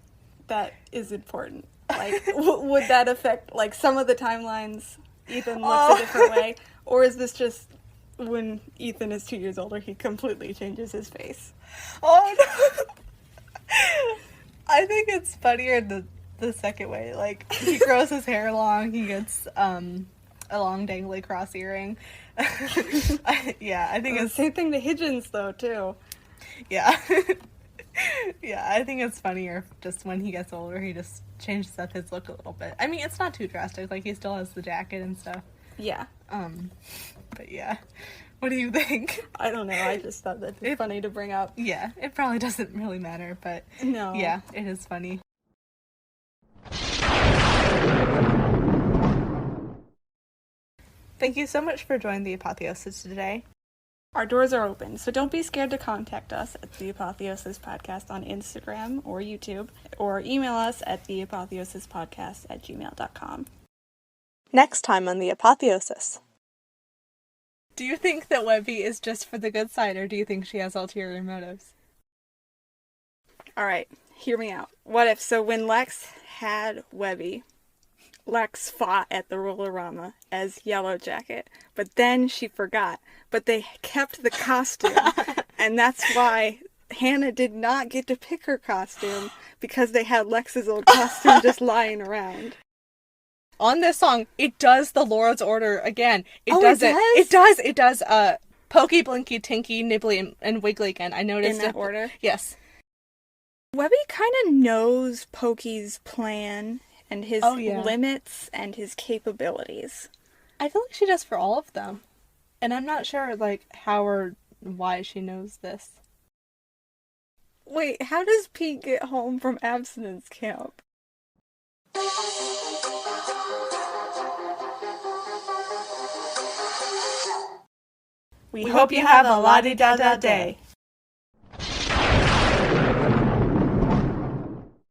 [SPEAKER 1] that is important? Like, would that affect, like, some of the timelines? Ethan looks a different way? Or is this just when Ethan is 2 years older, he completely changes his face?
[SPEAKER 2] Oh, no! I think it's funnier the second way. Like, he grows his hair long, he gets a long dangly cross earring. Yeah, I think it's...
[SPEAKER 1] Same thing to Higgins, though, too.
[SPEAKER 2] Yeah. Yeah, I think it's funnier just when he gets older, he just changes up his look a little bit. I mean, it's not too drastic, like, he still has the jacket and stuff.
[SPEAKER 1] Yeah.
[SPEAKER 2] But yeah. What do you think?
[SPEAKER 1] I don't know, I just thought that'd be funny to bring up.
[SPEAKER 2] Yeah, it probably doesn't really matter, but...
[SPEAKER 1] No.
[SPEAKER 2] Yeah, it is funny. Thank you so much for joining the Apotheosis today.
[SPEAKER 1] Our doors are open, so don't be scared to contact us at the Apotheosis Podcast on Instagram or YouTube, or email us at theapotheosispodcast@gmail.com.
[SPEAKER 2] Next time on the Apotheosis. Do you think that Webby is just for the good side, or do you think she has ulterior motives?
[SPEAKER 1] Alright, hear me out. What if, so when Lex had Webby, Lex fought at the Roll-A-Rama as Yellow Jacket, but then she forgot. But they kept the costume, and that's why Hannah did not get to pick her costume, because they had Lex's old costume just lying around.
[SPEAKER 2] On this song, it does the Lord's Order again. It
[SPEAKER 1] Oh,
[SPEAKER 2] does
[SPEAKER 1] it
[SPEAKER 2] it.
[SPEAKER 1] does?
[SPEAKER 2] It does. Pokey, Blinky, Tinky, Nibbly, and Wiggly again. I noticed
[SPEAKER 1] In that order?
[SPEAKER 2] Yes.
[SPEAKER 1] Webby kind of knows Pokey's plan and his limits and his capabilities.
[SPEAKER 2] I feel like she does for all of them. And I'm not sure, like, how or why she knows this.
[SPEAKER 1] Wait, how does Pete get home from abstinence camp?
[SPEAKER 2] We hope you have a la-di-da-da day.